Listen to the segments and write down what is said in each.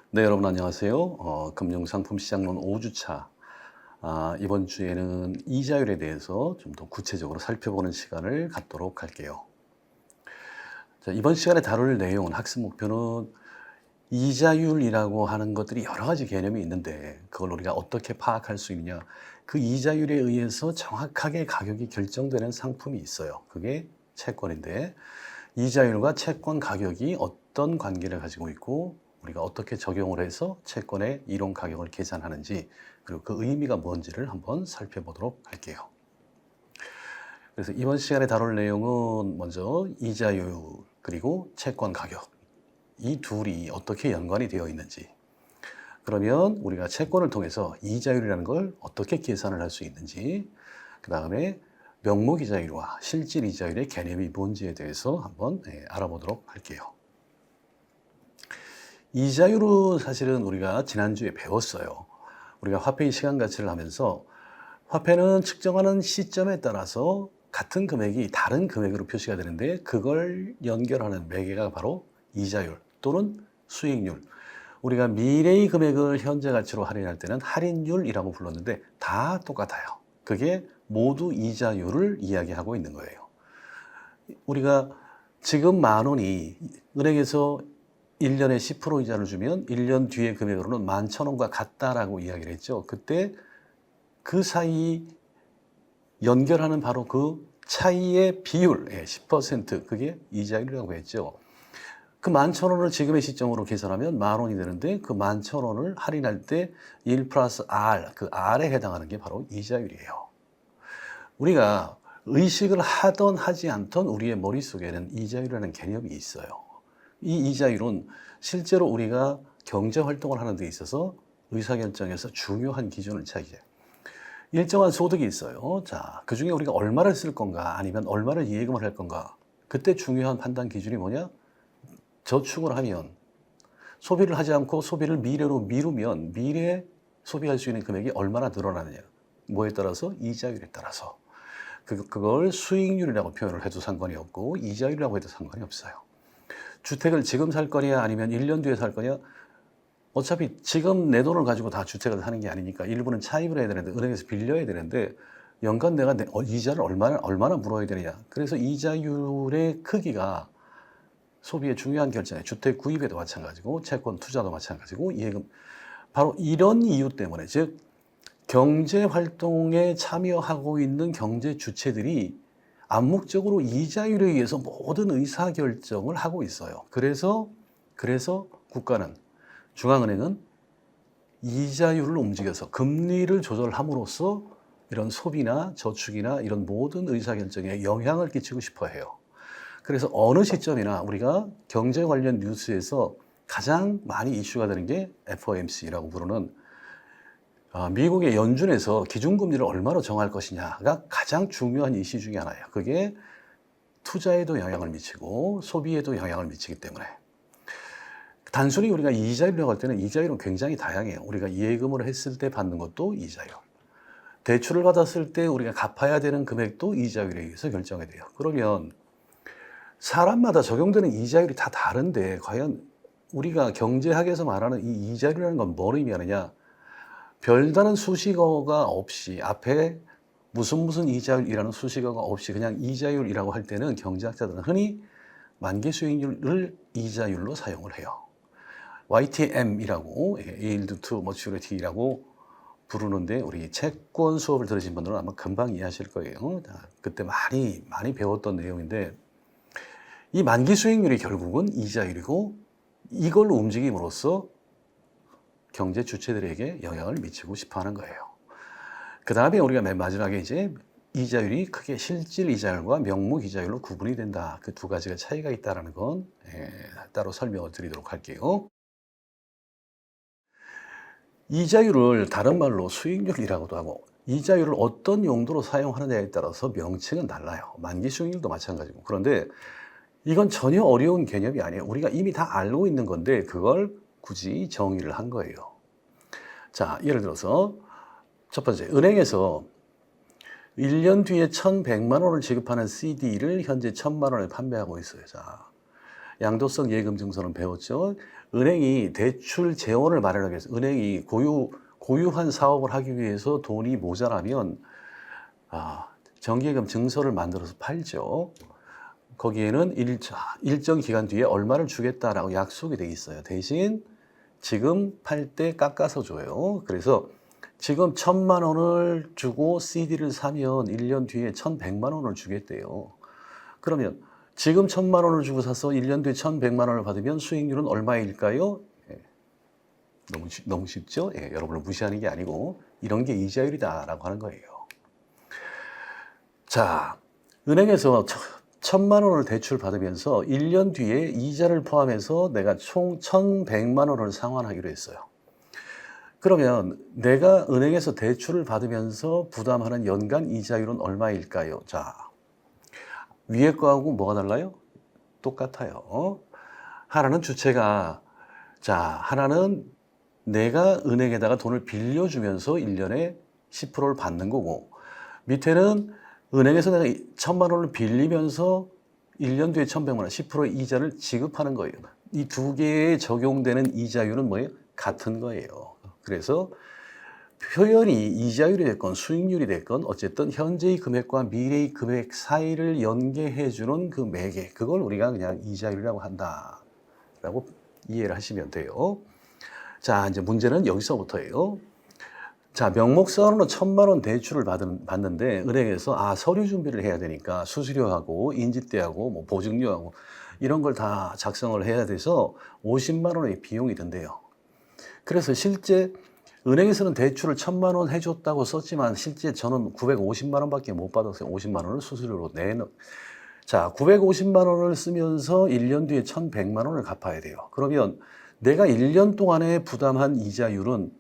네, 여러분 안녕하세요. 금융상품시장론 5주차. 이번 주에는 이자율에 대해서 좀 더 구체적으로 살펴보는 시간을 갖도록 할게요. 자, 이번 시간에 다룰 내용은 학습 목표는 이자율이라고 하는 것들이 여러 가지 개념이 있는데 그걸 우리가 어떻게 파악할 수 있느냐. 그 이자율에 의해서 정확하게 가격이 결정되는 상품이 있어요. 그게 채권인데 이자율과 채권 가격이 어떤 관계를 가지고 있고 우리가 어떻게 적용을 해서 채권의 이론 가격을 계산하는지 그리고 그 의미가 뭔지를 한번 살펴보도록 할게요. 그래서 이번 시간에 다룰 내용은 먼저 이자율 그리고 채권 가격 이 둘이 어떻게 연관이 되어 있는지, 그러면 우리가 채권을 통해서 이자율이라는 걸 어떻게 계산을 할 수 있는지, 그 다음에 명목이자율과 실질이자율의 개념이 뭔지에 대해서 한번 알아보도록 할게요. 이자율은 사실은 우리가 지난주에 배웠어요. 우리가 화폐의 시간 가치를 하면서 화폐는 측정하는 시점에 따라서 같은 금액이 다른 금액으로 표시가 되는데 그걸 연결하는 매개가 바로 이자율 또는 수익률. 우리가 미래의 금액을 현재 가치로 할인할 때는 할인율이라고 불렀는데 다 똑같아요. 그게 모두 이자율을 이야기하고 있는 거예요. 우리가 지금 10,000원이 은행에서 1년에 10% 이자를 주면 1년 뒤의 금액으로는 11,000원과 같다라고 이야기를 했죠. 그때 그 사이 연결하는 바로 그 차이의 비율, 10% 그게 이자율이라고 했죠. 그 11,000원을 지금의 시점으로 계산하면 10,000원이 되는데 그 11,000원을 할인할 때 1 플러스 R, 그 R에 해당하는 게 바로 이자율이에요. 우리가 의식을 하던 하지 않던 우리의 머릿속에는 이자율이라는 개념이 있어요. 이 이자율은 실제로 우리가 경제활동을 하는 데 있어서 의사결정에서 중요한 기준을 차지해요. 일정한 소득이 있어요. 자, 그 중에 우리가 얼마를 쓸 건가 아니면 얼마를 예금을 할 건가. 그때 중요한 판단 기준이 뭐냐? 저축을 하면 소비를 하지 않고 소비를 미래로 미루면 미래에 소비할 수 있는 금액이 얼마나 늘어나느냐. 뭐에 따라서? 이자율에 따라서. 그걸 수익률이라고 표현을 해도 상관이 없고 이자율이라고 해도 상관이 없어요. 주택을 지금 살 거냐 아니면 1년 뒤에 살 거냐. 어차피 지금 내 돈을 가지고 다 주택을 사는 게 아니니까 일부는 차입을 해야 되는데 은행에서 빌려야 되는데 연간 내가 이자를 얼마나 물어야 되느냐. 그래서 이자율의 크기가 소비의 중요한 결정에 주택 구입에도 마찬가지고 채권 투자도 마찬가지고 예금, 바로 이런 이유 때문에, 즉 경제 활동에 참여하고 있는 경제 주체들이 암묵적으로 이자율에 의해서 모든 의사결정을 하고 있어요. 그래서 국가는, 중앙은행은 이자율을 움직여서 금리를 조절함으로써 이런 소비나 저축이나 이런 모든 의사결정에 영향을 끼치고 싶어 해요. 그래서 어느 시점이나 우리가 경제 관련 뉴스에서 가장 많이 이슈가 되는 게 FOMC라고 부르는 미국의 연준에서 기준금리를 얼마로 정할 것이냐가 가장 중요한 이슈 중에 하나예요. 그게 투자에도 영향을 미치고 소비에도 영향을 미치기 때문에. 단순히 우리가 이자율이라고 할 때는 이자율은 굉장히 다양해요. 우리가 예금을 했을 때 받는 것도 이자율. 대출을 받았을 때 우리가 갚아야 되는 금액도 이자율에 의해서 결정이 돼요. 그러면 사람마다 적용되는 이자율이 다 다른데 과연 우리가 경제학에서 말하는 이 이자율이라는 건 뭘 의미하느냐? 별다른 수식어가 없이 앞에 무슨 이자율이라는 수식어가 없이 그냥 이자율이라고 할 때는 경제학자들은 흔히 만기 수익률을 이자율로 사용을 해요. YTM이라고, Yield to Maturity라고 부르는데 우리 채권 수업을 들으신 분들은 아마 금방 이해하실 거예요. 그때 많이 배웠던 내용인데 이 만기 수익률이 결국은 이자율이고 이걸로 움직임으로써 경제 주체들에게 영향을 미치고 싶어 하는 거예요. 그 다음에 우리가 맨 마지막에 이제 이자율이 크게 실질 이자율과 명목 이자율로 구분이 된다. 그 두 가지가 차이가 있다는 건 따로 설명을 드리도록 할게요. 이자율을 다른 말로 수익률이라고도 하고 이자율을 어떤 용도로 사용하느냐에 따라서 명칭은 달라요. 만기 수익률도 마찬가지고. 그런데 이건 전혀 어려운 개념이 아니에요. 우리가 이미 다 알고 있는 건데 그걸 굳이 정의를 한 거예요. 자, 예를 들어서 첫 번째, 은행에서 1년 뒤에 1,100만 원을 지급하는 CD를 현재 1,000만 원에 판매하고 있어요. 자, 양도성 예금 증서는 배웠죠. 은행이 대출 재원을 마련하기 위해서 은행이 고유한 사업을 하기 위해서 돈이 모자라면 정기예금 증서를 만들어서 팔죠. 거기에는 일정 기간 뒤에 얼마를 주겠다라고 약속이 돼 있어요. 대신 지금 팔 때 깎아서 줘요. 그래서 지금 1,000만 원을 주고 CD를 사면 1년 뒤에 1,100만 원을 주겠대요. 그러면 지금 1,000만 원을 주고 사서 1년 뒤에 1,100만 원을 받으면 수익률은 얼마일까요? 너무 쉽죠? 여러분을 무시하는 게 아니고 이런 게 이자율이다라고 하는 거예요. 자, 은행에서 1,000만 원을 대출 받으면서 1년 뒤에 이자를 포함해서 내가 총 1,100만 원을 상환하기로 했어요. 그러면 내가 은행에서 대출을 받으면서 부담하는 연간 이자율은 얼마일까요? 자, 위에 거하고 뭐가 달라요? 똑같아요. 하나는 주체가, 하나는 내가 은행에다가 돈을 빌려주면서 1년에 10%를 받는 거고, 밑에는 은행에서 내가 1,000만 원을 빌리면서 1년 뒤에 1,100만 원, 10%의 이자를 지급하는 거예요. 이 두 개에 적용되는 이자율은 뭐예요? 같은 거예요. 그래서 표현이 이자율이 됐건 수익률이 됐건 어쨌든 현재의 금액과 미래의 금액 사이를 연계해주는 그 매개, 그걸 우리가 그냥 이자율이라고 한다라고 이해를 하시면 돼요. 자, 이제 문제는 여기서부터예요. 자, 명목상으로는 1,000만 원 대출을 받는데 은행에서 서류 준비를 해야 되니까 수수료하고 인지대하고 뭐 보증료하고 이런 걸 다 작성을 해야 돼서 50만 원의 비용이 든대요. 그래서 실제 은행에서는 대출을 1,000만 원 해줬다고 썼지만 실제 저는 950만 원밖에 못 받았어요. 50만 원을 수수료로 내는. 자, 950만 원을 쓰면서 1년 뒤에 1,100만 원을 갚아야 돼요. 그러면 내가 1년 동안에 부담한 이자율은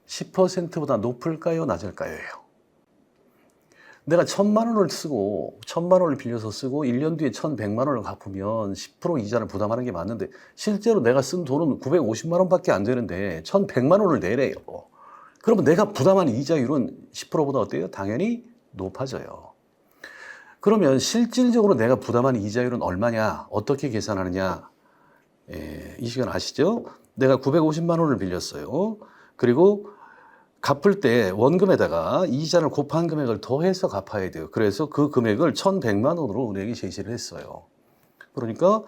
10%보다 높을까요? 낮을까요? 내가 1,000만 원을 쓰고 1,000만 원을 빌려서 쓰고 1년 뒤에 1,100만 원을 갚으면 10% 이자를 부담하는 게 맞는데 실제로 내가 쓴 돈은 950만 원밖에 안 되는데 1,100만 원을 내래요. 그러면 내가 부담한 이자율은 10%보다 어때요? 당연히 높아져요. 그러면 실질적으로 내가 부담한 이자율은 얼마냐? 어떻게 계산하느냐? 이 시간 아시죠? 내가 950만 원을 빌렸어요. 그리고 갚을 때 원금에다가 이자를 곱한 금액을 더해서 갚아야 돼요. 그래서 그 금액을 1,100만 원으로 은행이 제시를 했어요. 그러니까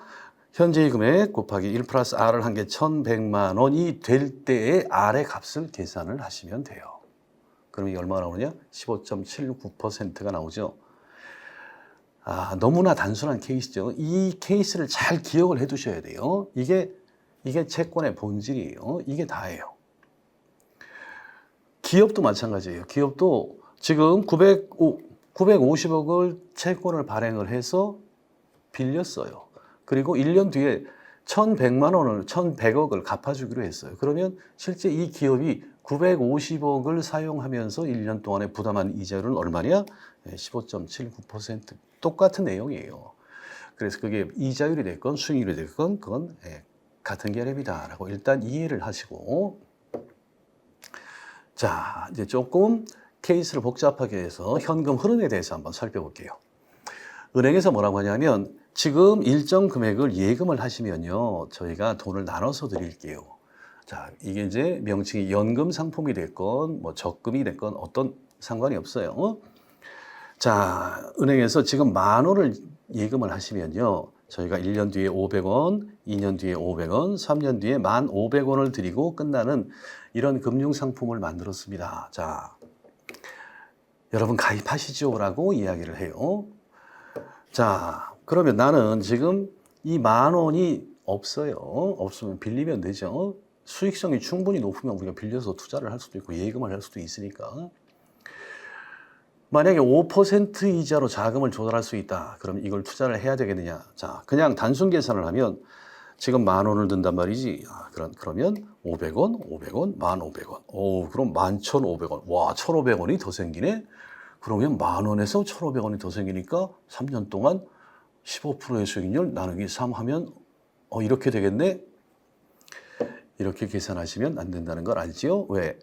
현재의 금액 곱하기 1 플러스 R을 한 게 1,100만 원이 될 때의 R의 값을 계산을 하시면 돼요. 그럼 이게 얼마나 나오느냐? 15.79%가 나오죠. 너무나 단순한 케이스죠. 이 케이스를 잘 기억을 해 두셔야 돼요. 이게 채권의 본질이에요. 이게 다예요. 기업도 마찬가지예요. 기업도 지금 950억을 채권을 발행을 해서 빌렸어요. 그리고 1년 뒤에 1,100만 원을, 1,100억을 갚아주기로 했어요. 그러면 실제 이 기업이 950억을 사용하면서 1년 동안에 부담한 이자율은 얼마냐? 15.79%. 똑같은 내용이에요. 그래서 그게 이자율이 됐건 수익률이 됐건 그건 같은 개념이다라고 일단 이해를 하시고, 자, 이제 조금 케이스를 복잡하게 해서 현금 흐름에 대해서 한번 살펴볼게요. 은행에서 뭐라고 하냐면 지금 일정 금액을 예금을 하시면요, 저희가 돈을 나눠서 드릴게요. 자, 이게 이제 명칭이 연금 상품이 됐건 뭐 적금이 됐건 어떤 상관이 없어요. 자, 은행에서 지금 10,000원을 예금을 하시면요, 저희가 1년 뒤에 500원, 2년 뒤에 500원, 3년 뒤에 1,500원을 드리고 끝나는 이런 금융상품을 만들었습니다. 자, 여러분 가입하시죠? 라고 이야기를 해요. 자, 그러면 나는 지금 이 10,000원이 없어요. 없으면 빌리면 되죠. 수익성이 충분히 높으면 우리가 빌려서 투자를 할 수도 있고 예금을 할 수도 있으니까. 만약에 5% 이자로 자금을 조달할 수 있다. 그럼 이걸 투자를 해야 되겠느냐? 자, 그냥 단순 계산을 하면 지금 10,000원을 든단 말이지. 그러면 500원, 500원, 1,500원. 오, 그럼 11,500원. 와, 1,500원이 더 생기네? 그러면 10,000원에서 1,500원이 더 생기니까 3년 동안 15%의 수익률 나누기 3 하면 이렇게 되겠네? 이렇게 계산하시면 안 된다는 걸 알지요? 왜?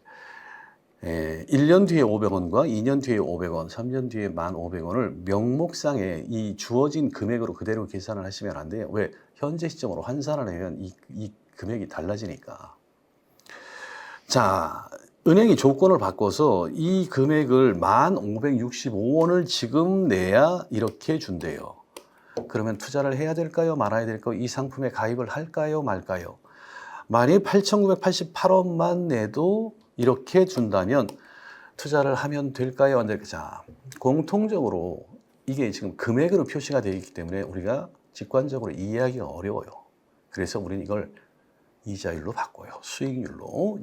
1년 뒤에 500원과 2년 뒤에 500원, 3년 뒤에 1,500원을 명목상에 이 주어진 금액으로 그대로 계산을 하시면 안 돼요. 왜? 현재 시점으로 환산을 하면 이 금액이 달라지니까. 자, 은행이 조건을 바꿔서 이 금액을 1,565원을 지금 내야 이렇게 준대요. 그러면 투자를 해야 될까요? 말아야 될까요? 이 상품에 가입을 할까요? 말까요? 만약 8,988원만 내도 이렇게 준다면 투자를 하면 될까요? 안 될까요? 자, 공통적으로 이게 지금 금액으로 표시가 되어 있기 때문에 우리가 직관적으로 이해하기가 어려워요. 그래서 우리는 이걸 이자율로 바꿔요. 수익률로.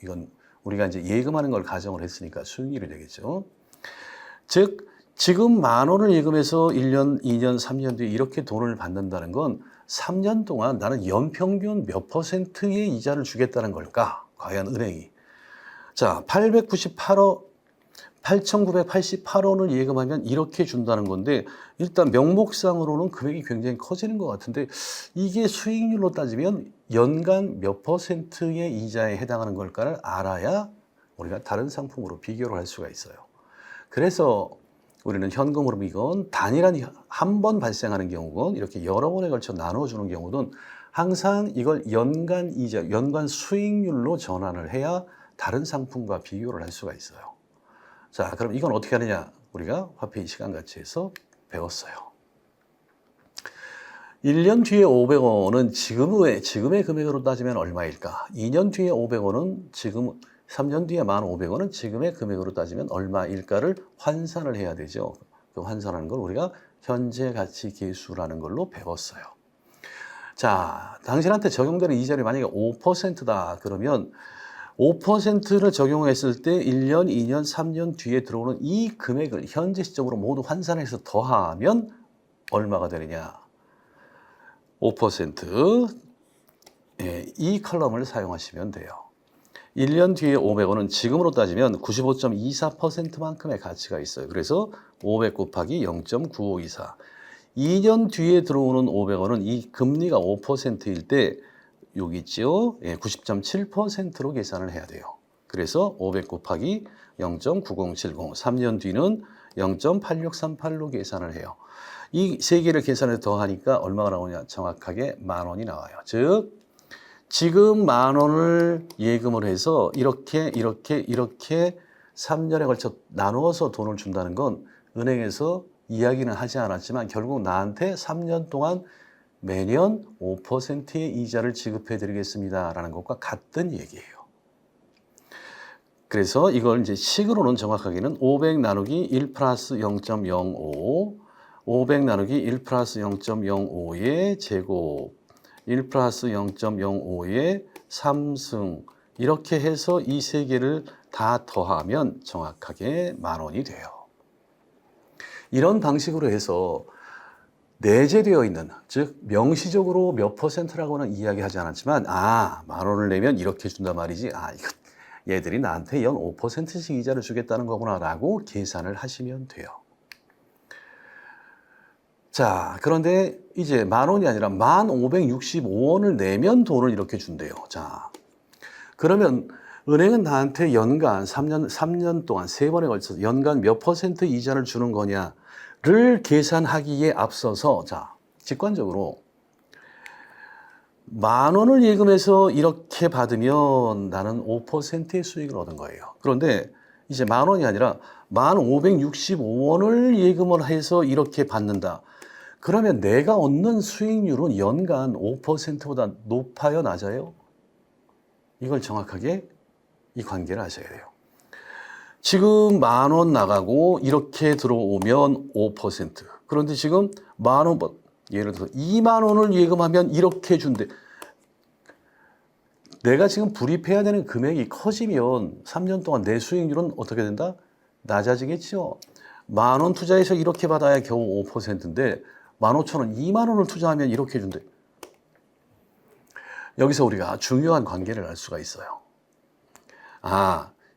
이건 우리가 이제 예금하는 걸 가정을 했으니까 수익률이 되겠죠. 즉, 지금 10,000원을 예금해서 1년, 2년, 3년 뒤에 이렇게 돈을 받는다는 건 3년 동안 나는 연평균 몇 %의 이자를 주겠다는 걸까? 과연 은행이. 자, 8,988원을 예금하면 이렇게 준다는 건데 일단 명목상으로는 금액이 굉장히 커지는 것 같은데 이게 수익률로 따지면 연간 몇 %의 이자에 해당하는 걸까를 알아야 우리가 다른 상품으로 비교를 할 수가 있어요. 그래서 우리는 현금흐름이건 단일한 한 번 발생하는 경우건 이렇게 여러 번에 걸쳐 나눠주는 경우는 항상 이걸 연간 이자, 연간 수익률로 전환을 해야 다른 상품과 비교를 할 수가 있어요. 자, 그럼 이건 어떻게 하느냐? 우리가 화폐의 시간가치에서 배웠어요. 1년 뒤에 500원은 지금의 금액으로 따지면 얼마일까? 2년 뒤에 500원은 지금 3년 뒤에 1,500원은 지금의 금액으로 따지면 얼마일까를 환산을 해야 되죠. 그 환산하는 걸 우리가 현재 가치 계수라는 걸로 배웠어요. 자, 당신한테 적용되는 이자율이 만약에 5%다 그러면 5%를 적용했을 때 1년, 2년, 3년 뒤에 들어오는 이 금액을 현재 시점으로 모두 환산해서 더하면 얼마가 되느냐? 5%. 이 컬럼을 사용하시면 돼요. 1년 뒤에 500원은 지금으로 따지면 95.24%만큼의 가치가 있어요. 그래서 500 곱하기 0.9524. 2년 뒤에 들어오는 500원은 이 금리가 5%일 때 여기 있죠. 90.7%로 계산을 해야 돼요. 그래서 500 곱하기 0.9070. 3년 뒤는 0.8638로 계산을 해요. 이 세 개를 계산해서 더하니까 얼마가 나오냐? 정확하게 10,000원이 나와요. 즉 지금 10,000원을 예금을 해서 이렇게 3년에 걸쳐 나누어서 돈을 준다는 건 은행에서 이야기는 하지 않았지만 결국 나한테 3년 동안 매년 5%의 이자를 지급해 드리겠습니다 라는 것과 같은 얘기예요. 그래서 이걸 이제 식으로는 정확하게는 500 나누기 1 플러스 0.05, 500 나누기 1 플러스 0.05의 제곱, 1 플러스 0.05의 3승 이렇게 해서 이 세 개를 다 더하면 정확하게 10,000원이 돼요. 이런 방식으로 해서 내재되어 있는, 즉 명시적으로 몇 %라고는 이야기하지 않았지만 10,000원을 내면 이렇게 준단 말이지. 얘들이 나한테 연 5%씩 이자를 주겠다는 거구나라고 계산을 하시면 돼요. 자, 그런데 이제 10,000원이 아니라 1,565원을 내면 돈을 이렇게 준대요. 자, 그러면 은행은 나한테 연간 3년 동안 3번에 걸쳐서 연간 몇 % 이자를 주는 거냐를 계산하기에 앞서서 자, 직관적으로 10,000원을 예금해서 이렇게 받으면 나는 5%의 수익을 얻은 거예요. 그런데 이제 10,000원이 아니라 1,565원을 예금을 해서 이렇게 받는다. 그러면 내가 얻는 수익률은 연간 5%보다 높아요, 낮아요? 이걸 정확하게 이 관계를 아셔야 돼요. 지금 10,000원 나가고 이렇게 들어오면 5%. 그런데 지금 10,000원, 예를 들어서 20,000원을 예금하면 이렇게 준대. 내가 지금 불입해야 되는 금액이 커지면 3년 동안 내 수익률은 어떻게 된다? 낮아지겠죠. 10,000원 투자해서 이렇게 받아야 겨우 5%인데 15,000원, 20,000원을 투자하면 이렇게 준대. 여기서 우리가 중요한 관계를 알 수가 있어요.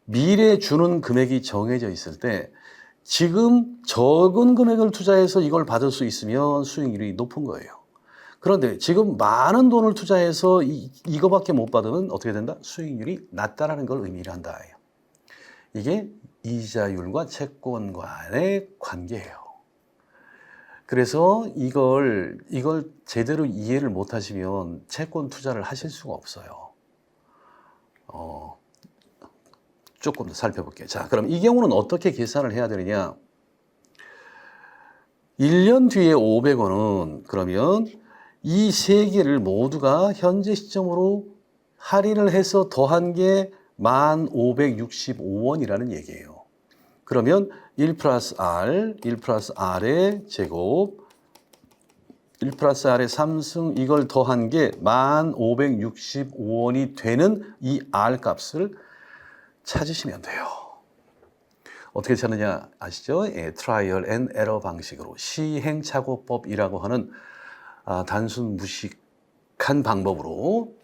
미래에 주는 금액이 정해져 있을 때 지금 적은 금액을 투자해서 이걸 받을 수 있으면 수익률이 높은 거예요. 그런데 지금 많은 돈을 투자해서 이거밖에 못 받으면 어떻게 된다? 수익률이 낮다라는 걸 의미를 한다. 이게 이자율과 채권 간의 관계예요. 그래서 이걸 제대로 이해를 못 하시면 채권 투자를 하실 수가 없어요. 조금 더 살펴볼게요. 자, 그럼 이 경우는 어떻게 계산을 해야 되느냐? 1년 뒤에 500원은 그러면 이 세 개를 모두가 현재 시점으로 할인을 해서 더한 게 1565원이라는 얘기예요. 그러면 1 플러스 R의 제곱, 1 플러스 R의 3승 이걸 더한 게 1565원이 되는 이 R 값을 찾으시면 돼요. 어떻게 찾느냐 아시죠? 트라이얼 앤 에러 방식으로 시행착오법이라고 하는 단순 무식한 방법으로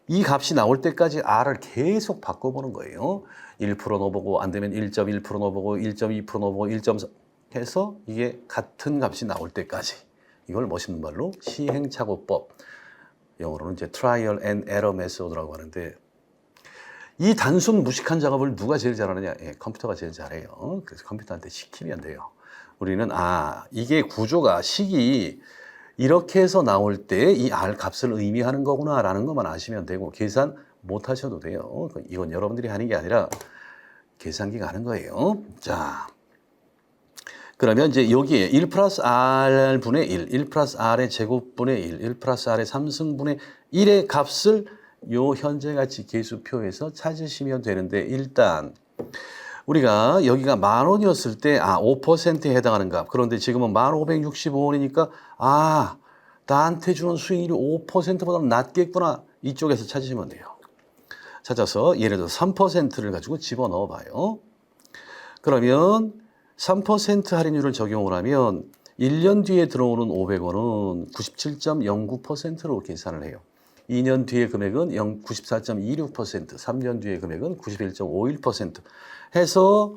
이 값이 나올 때까지 R을 계속 바꿔보는 거예요. 1% 넣어보고 안 되면 1.1% 넣어보고 1.2% 넣어보고 1.4 해서 이게 같은 값이 나올 때까지 이걸 멋있는 말로 시행착오법, 영어로는 이제 트라이얼 앤 에러 메소드라고 하는데 이 단순 무식한 작업을 누가 제일 잘하느냐? 컴퓨터가 제일 잘해요. 그래서 컴퓨터한테 시키면 돼요. 우리는 이게 구조가 식이 이렇게 해서 나올 때 이 R 값을 의미하는 거구나 라는 것만 아시면 되고 계산 못 하셔도 돼요. 이건 여러분들이 하는 게 아니라 계산기가 하는 거예요. 자, 그러면 이제 여기에 1 플러스 R분의 1 플러스 R의 제곱분의 1 플러스 R의 3승분의 1의 값을 요 현재 가치 계수표에서 찾으시면 되는데 일단 우리가 여기가 10,000원이었을 때 5%에 해당하는 값. 그런데 지금은 1565원이니까 나한테 주는 수익률이 5%보다 낮겠구나. 이쪽에서 찾으시면 돼요. 찾아서 예를 들어 3%를 가지고 집어넣어 봐요. 그러면 3% 할인율을 적용을 하면 1년 뒤에 들어오는 500원은 97.09%로 계산을 해요. 2년 뒤의 금액은 94.26%, 3년 뒤의 금액은 91.51% 해서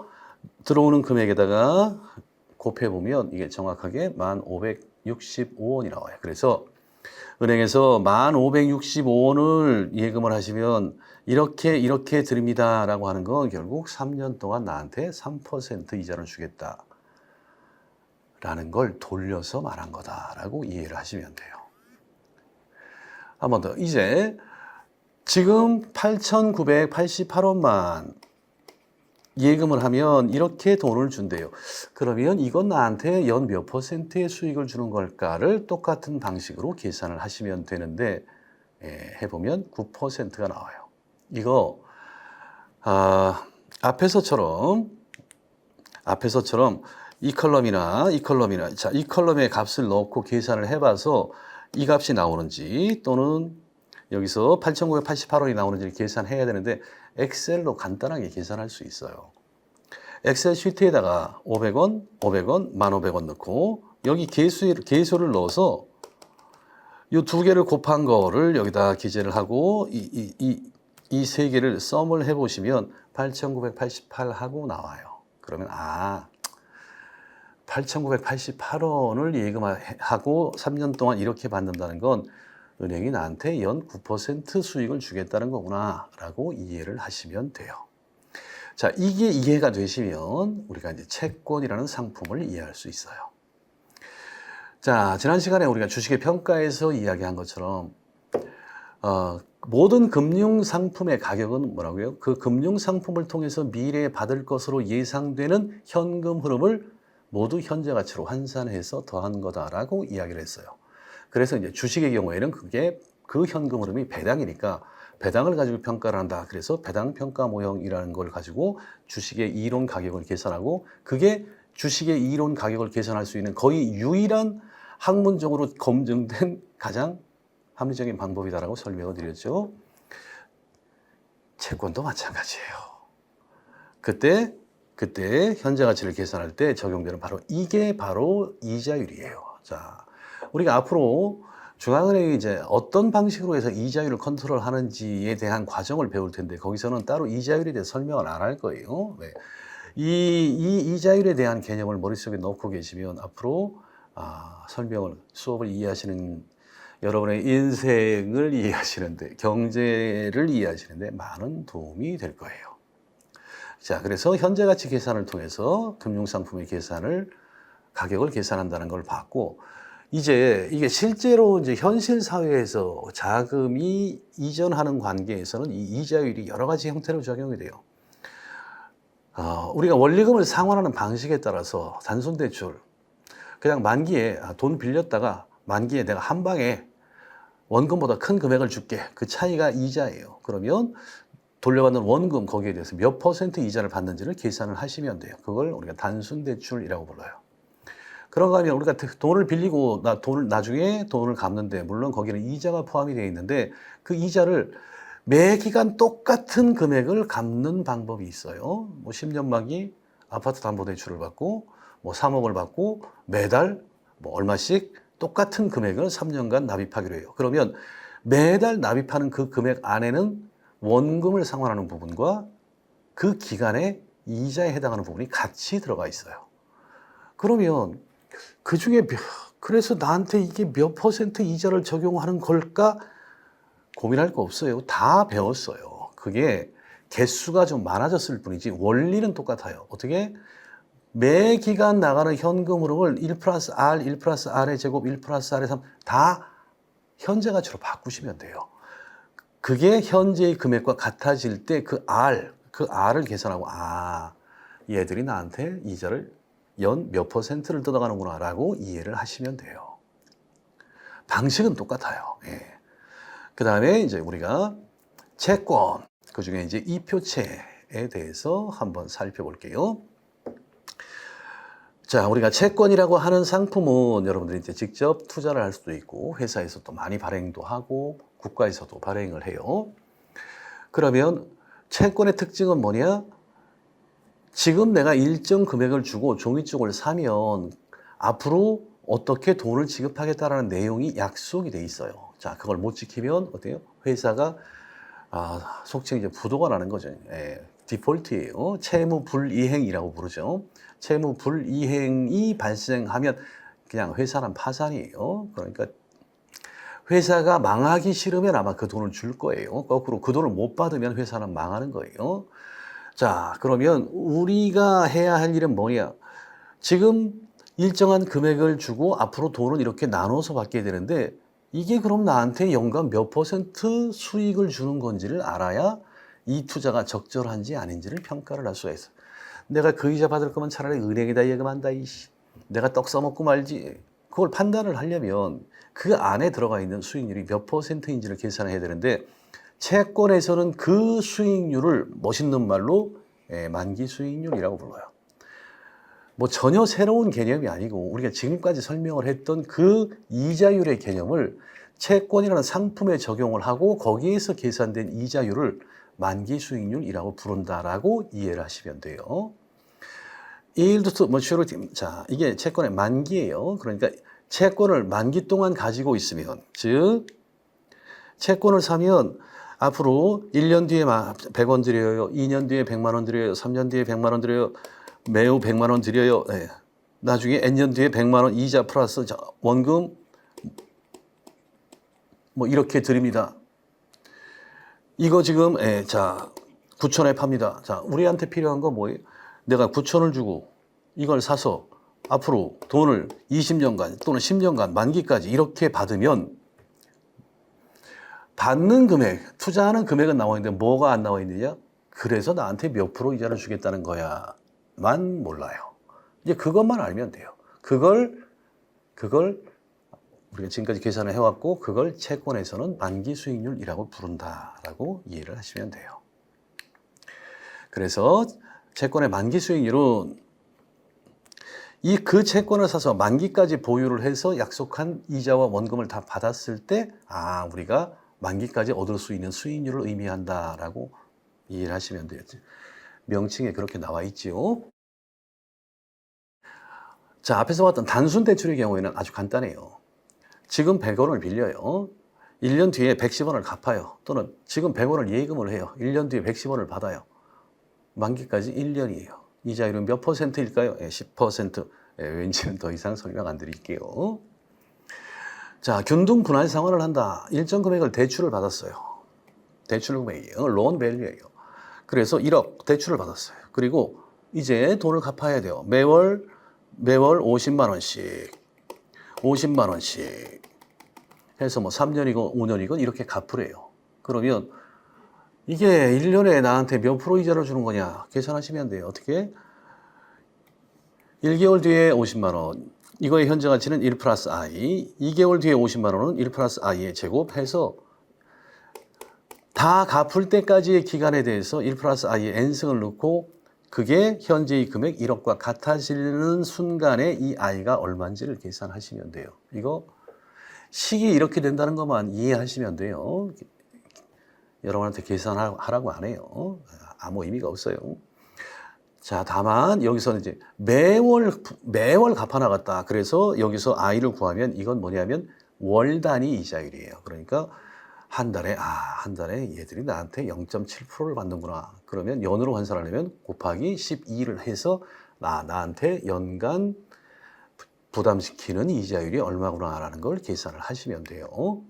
들어오는 금액에다가 곱해보면 이게 정확하게 1565원이 나와요. 그래서 은행에서 1565원을 예금을 하시면 이렇게 드립니다라고 하는 건 결국 3년 동안 나한테 3% 이자를 주겠다라는 걸 돌려서 말한 거다라고 이해를 하시면 돼요. 한 번 더. 이제 지금 8,988원만 예금을 하면 이렇게 돈을 준대요. 그러면 이건 나한테 연 몇 퍼센트의 수익을 주는 걸까를 똑같은 방식으로 계산을 하시면 되는데 해보면 9%가 나와요. 이거 앞에서처럼 이 컬럼이나 자, 이 컬럼의 값을 넣고 계산을 해봐서 이 값이 나오는지 또는 여기서 8,988원이 나오는지 계산해야 되는데 엑셀로 간단하게 계산할 수 있어요. 엑셀 시트에다가 500원, 1,500원 넣고 여기 계수를 넣어서 이 두 개를 곱한 거를 여기다 기재를 하고 이 세 개를 썸을 해보시면 8,988 하고 나와요. 그러면 8,988원을 예금하고 3년 동안 이렇게 받는다는 건 은행이 나한테 연 9% 수익을 주겠다는 거구나 라고 이해를 하시면 돼요. 자, 이게 이해가 되시면 우리가 이제 채권이라는 상품을 이해할 수 있어요. 자, 지난 시간에 우리가 주식의 평가에서 이야기한 것처럼 모든 금융 상품의 가격은 뭐라고요? 그 금융 상품을 통해서 미래에 받을 것으로 예상되는 현금 흐름을 모두 현재 가치로 환산해서 더한 거다라고 이야기를 했어요. 그래서 이제 주식의 경우에는 그게 그 현금 흐름이 배당이니까 배당을 가지고 평가를 한다. 그래서 배당 평가 모형이라는 걸 가지고 주식의 이론 가격을 계산하고 그게 주식의 이론 가격을 계산할 수 있는 거의 유일한 학문적으로 검증된 가장 합리적인 방법이다라고 설명을 드렸죠. 채권도 마찬가지예요. 그때 현재 가치를 계산할 때 적용되는 이게 바로 이자율이에요. 자, 우리가 앞으로 중앙은행이 이제 어떤 방식으로 해서 이자율을 컨트롤하는지에 대한 과정을 배울 텐데 거기서는 따로 이자율에 대해 설명을 안 할 거예요. 네. 이 이자율에 대한 개념을 머릿속에 넣고 계시면 앞으로 수업을 이해하시는 여러분의 인생을 이해하시는데 경제를 이해하시는데 많은 도움이 될 거예요. 자, 그래서 현재 가치 계산을 통해서 금융상품의 가격을 계산한다는 걸 봤고, 이제 이게 실제로 이제 현실 사회에서 자금이 이전하는 관계에서는 이 이자율이 여러 가지 형태로 적용이 돼요. 우리가 원리금을 상환하는 방식에 따라서 단순대출, 그냥 만기에 돈 빌렸다가 만기에 내가 한 방에 원금보다 큰 금액을 줄게. 그 차이가 이자예요. 그러면 돌려받는 원금 거기에 대해서 몇 퍼센트 이자를 받는지를 계산을 하시면 돼요. 그걸 우리가 단순대출이라고 불러요. 그런가 하면 우리가 돈을 빌리고 나중에 돈을 갚는데, 물론 거기는 이자가 포함이 되어 있는데 그 이자를 매 기간 똑같은 금액을 갚는 방법이 있어요. 뭐 10년 만기 아파트 담보대출을 받고 뭐 3억을 받고 매달 뭐 얼마씩 똑같은 금액을 3년간 납입하기로 해요. 그러면 매달 납입하는 그 금액 안에는 원금을 상환하는 부분과 그 기간에 이자에 해당하는 부분이 같이 들어가 있어요. 그러면 그 중에 그래서 나한테 이게 몇 퍼센트 이자를 적용하는 걸까 고민할 거 없어요. 다 배웠어요. 그게 개수가 좀 많아졌을 뿐이지 원리는 똑같아요. 어떻게? 매 기간 나가는 현금 흐름을 1 플러스 R, 1 플러스 R의 제곱, 1 플러스 R의 3 다 현재 가치로 바꾸시면 돼요. 그게 현재의 금액과 같아질 때 그 R을 계산하고, 얘들이 나한테 이자를 연 몇 퍼센트를 뜯어가는구나 라고 이해를 하시면 돼요. 방식은 똑같아요. 예. 그 다음에 이제 우리가 채권, 그 중에 이제 이표채에 대해서 한번 살펴볼게요. 자, 우리가 채권이라고 하는 상품은 여러분들이 이제 직접 투자를 할 수도 있고, 회사에서 또 많이 발행도 하고, 국가에서도 발행을 해요. 그러면 채권의 특징은 뭐냐? 지금 내가 일정 금액을 주고 종이쪽을 사면 앞으로 어떻게 돈을 지급하겠다라는 내용이 약속이 돼 있어요. 자, 그걸 못 지키면 어때요? 회사가 속칭 이제 부도가 나는 거죠. 예, 디폴트예요. 채무 불이행이라고 부르죠. 채무 불이행이 발생하면 그냥 회사는 파산이에요. 그러니까 회사가 망하기 싫으면 아마 그 돈을 줄 거예요. 거꾸로 그 돈을 못 받으면 회사는 망하는 거예요. 자, 그러면 우리가 해야 할 일은 뭐냐? 지금 일정한 금액을 주고 앞으로 돈을 이렇게 나눠서 받게 되는데, 이게 그럼 나한테 연간 몇 퍼센트 수익을 주는 건지를 알아야 이 투자가 적절한지 아닌지를 평가를 할 수가 있어요. 내가 그 이자 받을 거면 차라리 은행에다 예금한다, 내가 떡 써먹고 말지. 그걸 판단을 하려면 그 안에 들어가 있는 수익률이 몇 퍼센트인지를 계산해야 되는데, 채권에서는 그 수익률을 멋있는 말로 만기 수익률이라고 불러요. 뭐 전혀 새로운 개념이 아니고 우리가 지금까지 설명을 했던 그 이자율의 개념을 채권이라는 상품에 적용을 하고 거기에서 계산된 이자율을 만기 수익률이라고 부른다라고 이해를 하시면 돼요. Yield to maturity. 자, 이게 채권의 만기예요. 그러니까 채권을 만기 동안 가지고 있으면, 즉 채권을 사면 앞으로 1년 뒤에 100원 드려요. 2년 뒤에 100만 원 드려요. 3년 뒤에 100만 원 드려요. 매우 100만 원 드려요. 네. 나중에 N년 뒤에 100만 원 이자 플러스 원금 뭐 이렇게 드립니다. 이거 지금 자 9천에 팝니다. 자, 우리한테 필요한 건 뭐예요? 내가 9천을 주고 이걸 사서 앞으로 돈을 20년간 또는 10년간 만기까지 이렇게 받으면 받는 금액, 투자하는 금액은 나와 있는데 뭐가 안 나와 있느냐? 그래서 나한테 몇 프로 이자를 주겠다는 거야만 몰라요. 이제 그것만 알면 돼요. 그걸 우리가 지금까지 계산을 해왔고 그걸 채권에서는 만기 수익률이라고 부른다라고 이해를 하시면 돼요. 그래서 채권의 만기 수익률은 그 채권을 사서 만기까지 보유를 해서 약속한 이자와 원금을 다 받았을 때 우리가 만기까지 얻을 수 있는 수익률을 의미한다라고 이해를 하시면 돼요. 명칭에 그렇게 나와 있지요. 자, 앞에서 봤던 단순 대출의 경우에는 아주 간단해요. 지금 100원을 빌려요. 1년 뒤에 110원을 갚아요. 또는 지금 100원을 예금을 해요. 1년 뒤에 110원을 받아요. 만기까지 1년이에요. 이자율은 몇 퍼센트일까요? 10%. 왠지는 더 이상 설명 안 드릴게요. 자, 균등 분할 상환을 한다. 일정 금액을 대출을 받았어요. 대출 금액이에요. 론 밸류예요. 그래서 1억 대출을 받았어요. 그리고 이제 돈을 갚아야 돼요. 매월 50만 원씩 해서 뭐 3년이건 5년이건 이렇게 갚으래요. 그러면 이게 1년에 나한테 몇 프로 이자를 주는 거냐 계산하시면 돼요. 어떻게? 1개월 뒤에 50만 원, 이거의 현재 가치는 1 플러스 i, 2개월 뒤에 50만 원은 1 플러스 i의 제곱해서 다 갚을 때까지의 기간에 대해서 1 플러스 i의 n승을 넣고 그게 현재의 금액 1억과 같아지는 순간에 이 i가 얼마인지를 계산하시면 돼요. 이거 식이 이렇게 된다는 것만 이해하시면 돼요. 여러분한테 계산하라고 안 해요. 아무 의미가 없어요. 자, 다만 여기서는 이제 매월 갚아 나갔다. 그래서 여기서 i를 구하면 이건 뭐냐면 월 단위 이자율이에요. 그러니까 한 달에 얘들이 나한테 0.7%를 받는구나. 그러면 연으로 환산하려면 곱하기 12를 해서 나한테 연간 부담시키는 이자율이 얼마구나라는 걸 계산을 하시면 돼요.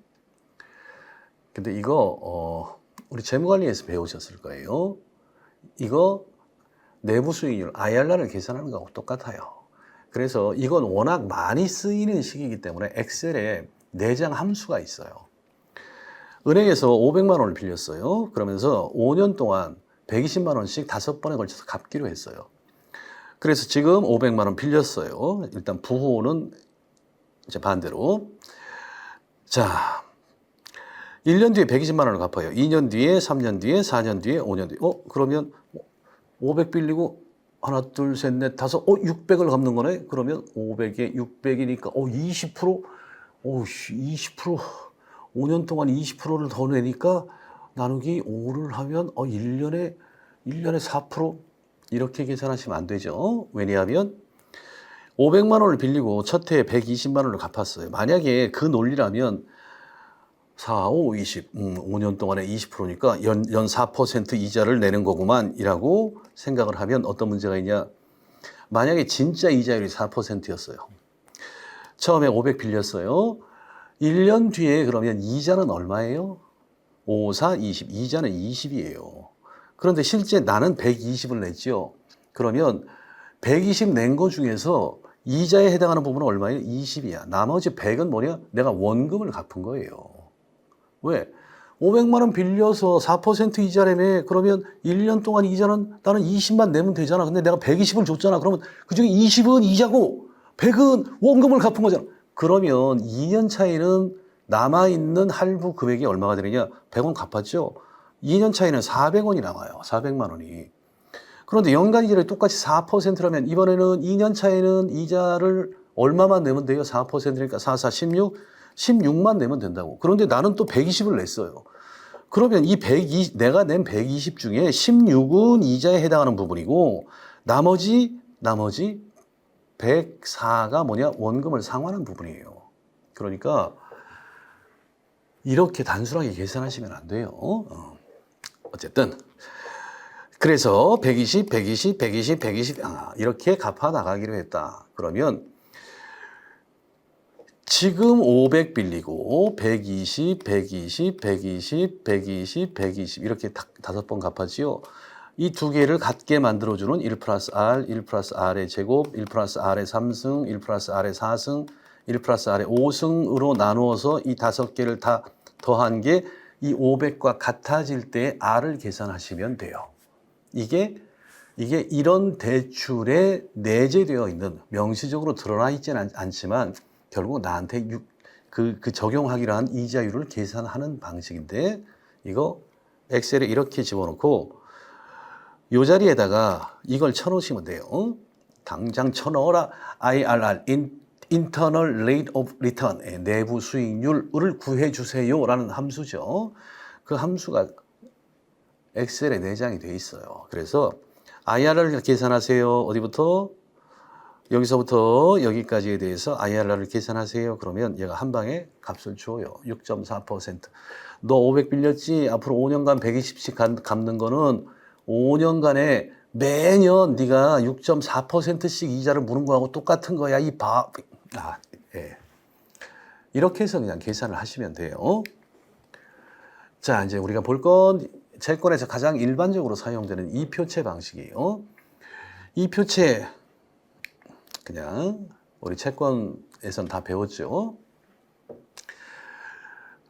근데 이거 우리 재무관리에서 배우셨을 거예요. 이거 내부 수익률 IRR을 계산하는 거하고 똑같아요. 그래서 이건 워낙 많이 쓰이는 식이기 때문에 엑셀에 내장 함수가 있어요. 은행에서 500만 원을 빌렸어요. 그러면서 5년 동안 120만 원씩 5번에 걸쳐서 갚기로 했어요. 그래서 지금 500만 원 빌렸어요. 일단 부호는 이제 반대로. 자, 1년 뒤에 120만 원을 갚아요. 2년 뒤에, 3년 뒤에, 4년 뒤에, 5년 뒤에. 그러면 500 빌리고 하나, 둘, 셋, 넷, 다섯, 600을 갚는 거네? 그러면 500에 600이니까 20%? 20%. 5년 동안 20%를 더 내니까 나누기 5를 하면 1년에 4%? 이렇게 계산하시면 안 되죠. 왜냐하면 500만 원을 빌리고 첫 해에 120만 원을 갚았어요. 만약에 그 논리라면 4, 5, 20, 5년 동안에 20%니까 연 4% 이자를 내는 거구만 이라고 생각을 하면 어떤 문제가 있냐. 만약에 진짜 이자율이 4%였어요. 처음에 500 빌렸어요. 1년 뒤에 그러면 이자는 얼마예요? 5, 4, 20. 이자는 20이에요. 그런데 실제 나는 120을 냈죠. 그러면 120 낸 거 중에서 이자에 해당하는 부분은 얼마예요? 20이야. 나머지 100은 뭐냐? 내가 원금을 갚은 거예요. 왜? 500만 원 빌려서 4% 이자라며. 그러면 1년 동안 이자는 나는 20만 내면 되잖아. 근데 내가 120을 줬잖아. 그러면 그중에 20은 이자고 100은 원금을 갚은 거잖아. 그러면 2년 차이는 남아있는 할부 금액이 얼마가 되느냐? 100원 갚았죠? 2년 차이는 400원이 남아요. 400만 원이. 그런데 연간 이자율이 똑같이 4%라면 이번에는 2년 차이는 이자를 얼마만 내면 돼요? 4%니까 4, 4, 16? 16만 내면 된다고. 그런데 나는 또 120을 냈어요. 그러면 이 120, 내가 낸 120 중에 16은 이자에 해당하는 부분이고 나머지 104가 뭐냐? 원금을 상환한 부분이에요. 그러니까 이렇게 단순하게 계산하시면 안 돼요. 어쨌든 그래서 120 이렇게 갚아 나가기로 했다. 그러면 지금 500 빌리고 120 이렇게 5번 갚았지요. 이 두 개를 같게 만들어주는 1 플러스 R, 1 플러스 R의 제곱, 1 플러스 R의 3승, 1 플러스 R의 4승, 1 플러스 R의 5승으로 나누어서 이 5개를 다 더한 게 이 500과 같아질 때 R을 계산하시면 돼요. 이게 이런 대출에 내재되어 있는, 명시적으로 드러나 있지는 않지만 결국 나한테 그 적용하기로 한 이자율을 계산하는 방식인데, 이거 엑셀에 이렇게 집어넣고 이 자리에다가 이걸 쳐놓으시면 돼요. 당장 쳐넣어라. IRR, Internal Rate of Return, 내부 수익률을 구해주세요 라는 함수죠. 그 함수가 엑셀에 내장이 돼 있어요. 그래서 IRR을 계산하세요. 어디부터? 여기서부터 여기까지에 대해서 IRR을 계산하세요. 그러면 얘가 한 방에 값을 줘요. 6.4%. 너 500 빌렸지? 앞으로 5년간 120씩 갚는 거는 5년간에 매년 네가 6.4%씩 이자를 무는 거하고 똑같은 거야. 예. 이렇게 해서 그냥 계산을 하시면 돼요. 자, 이제 우리가 볼 건 채권에서 가장 일반적으로 사용되는 이표채 방식이에요. 이 표체 그냥 우리 채권에서는 다 배웠죠.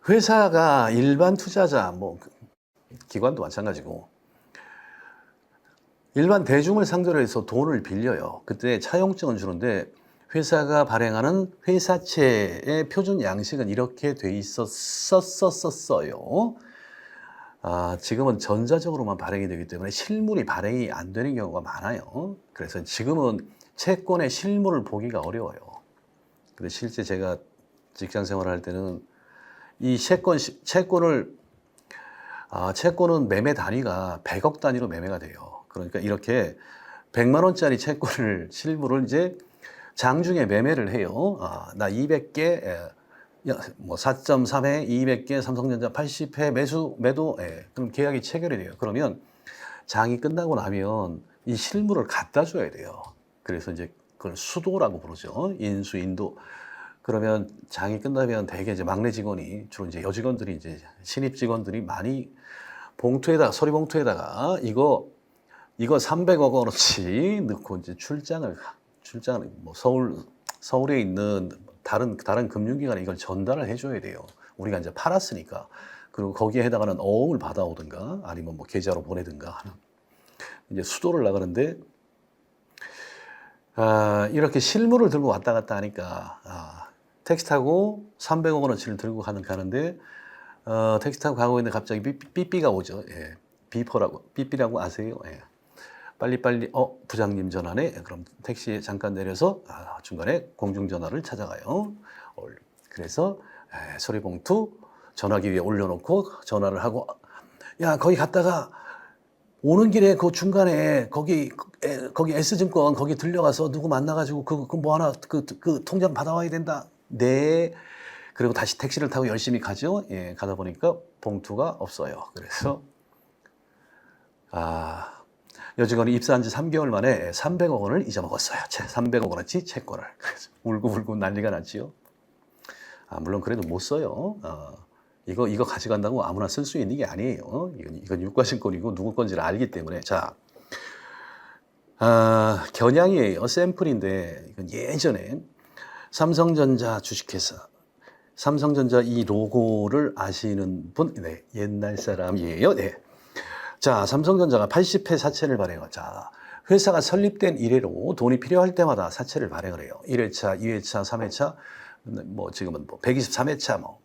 회사가 일반 투자자, 뭐 기관도 마찬가지고 일반 대중을 상대로 해서 돈을 빌려요. 그때 차용증을 주는데 회사가 발행하는 회사채의 표준 양식은 이렇게 돼 있었어요. 지금은 전자적으로만 발행이 되기 때문에 실물이 발행이 안 되는 경우가 많아요. 그래서 지금은 채권의 실물을 보기가 어려워요. 근데 실제 제가 직장 생활을 할 때는 이 채권은 매매 단위가 100억 단위로 매매가 돼요. 그러니까 이렇게 100만 원짜리 채권을 실물을 이제 장중에 매매를 해요. 나 200개, 뭐 4.3회 200개 삼성전자 80회 매도, 그럼 계약이 체결이 돼요. 그러면 장이 끝나고 나면 이 실물을 갖다 줘야 돼요. 그래서 이제 그걸 수도라고 부르죠. 인수, 인도. 그러면 장이 끝나면 대개 이제 막내 직원이 주로 이제 여직원들이 이제 신입 직원들이 많이 서류 봉투에다가 이거 300억 원어치 넣고 이제 출장을 뭐 서울에 있는 다른 금융기관에 이걸 전달을 해줘야 돼요. 우리가 이제 팔았으니까. 그리고 거기에 해당하는 어음을 받아오든가 아니면 뭐 계좌로 보내든가 하는 이제 수도를 나가는데 이렇게 실물을 들고 왔다 갔다 하니까 택시 타고 300억 원어치를 들고 가는데 택시 타고 가고 있는데 갑자기 삐삐가 오죠. 예. 삐삐라고 아세요? 예. 빨리빨리 부장님 전화네. 그럼 택시에 잠깐 내려서 중간에 공중전화를 찾아가요. 그래서 서류봉투 전화기 위에 올려놓고 전화를 하고 야 거기 갔다가 오는 길에 그 중간에 거기 S증권 거기 들려가서 누구 만나가지고 그 뭐 하나 그 통장 받아와야 된다. 네. 그리고 다시 택시를 타고 열심히 가죠. 예, 가다 보니까 봉투가 없어요. 그래서 여직원이 입사한 지 3개월 만에 300억 원을 잊어먹었어요. 300억 원어치 채권을. 그래서 울고 난리가 났지요. 물론 그래도 못 써요. 이거 가져간다고 아무나 쓸 수 있는 게 아니에요. 이건 유가증권이고 누구 건지를 알기 때문에. 자, 겨냥이에요. 샘플인데 이건 예전에 삼성전자 주식회사 삼성전자 이 로고를 아시는 분? 네, 옛날 사람이에요. 네. 자, 삼성전자가 80회 사채를 발행을. 자, 회사가 설립된 이래로 돈이 필요할 때마다 사채를 발행을 해요. 1회차, 2회차, 3회차, 뭐 지금은 뭐 123회차, 뭐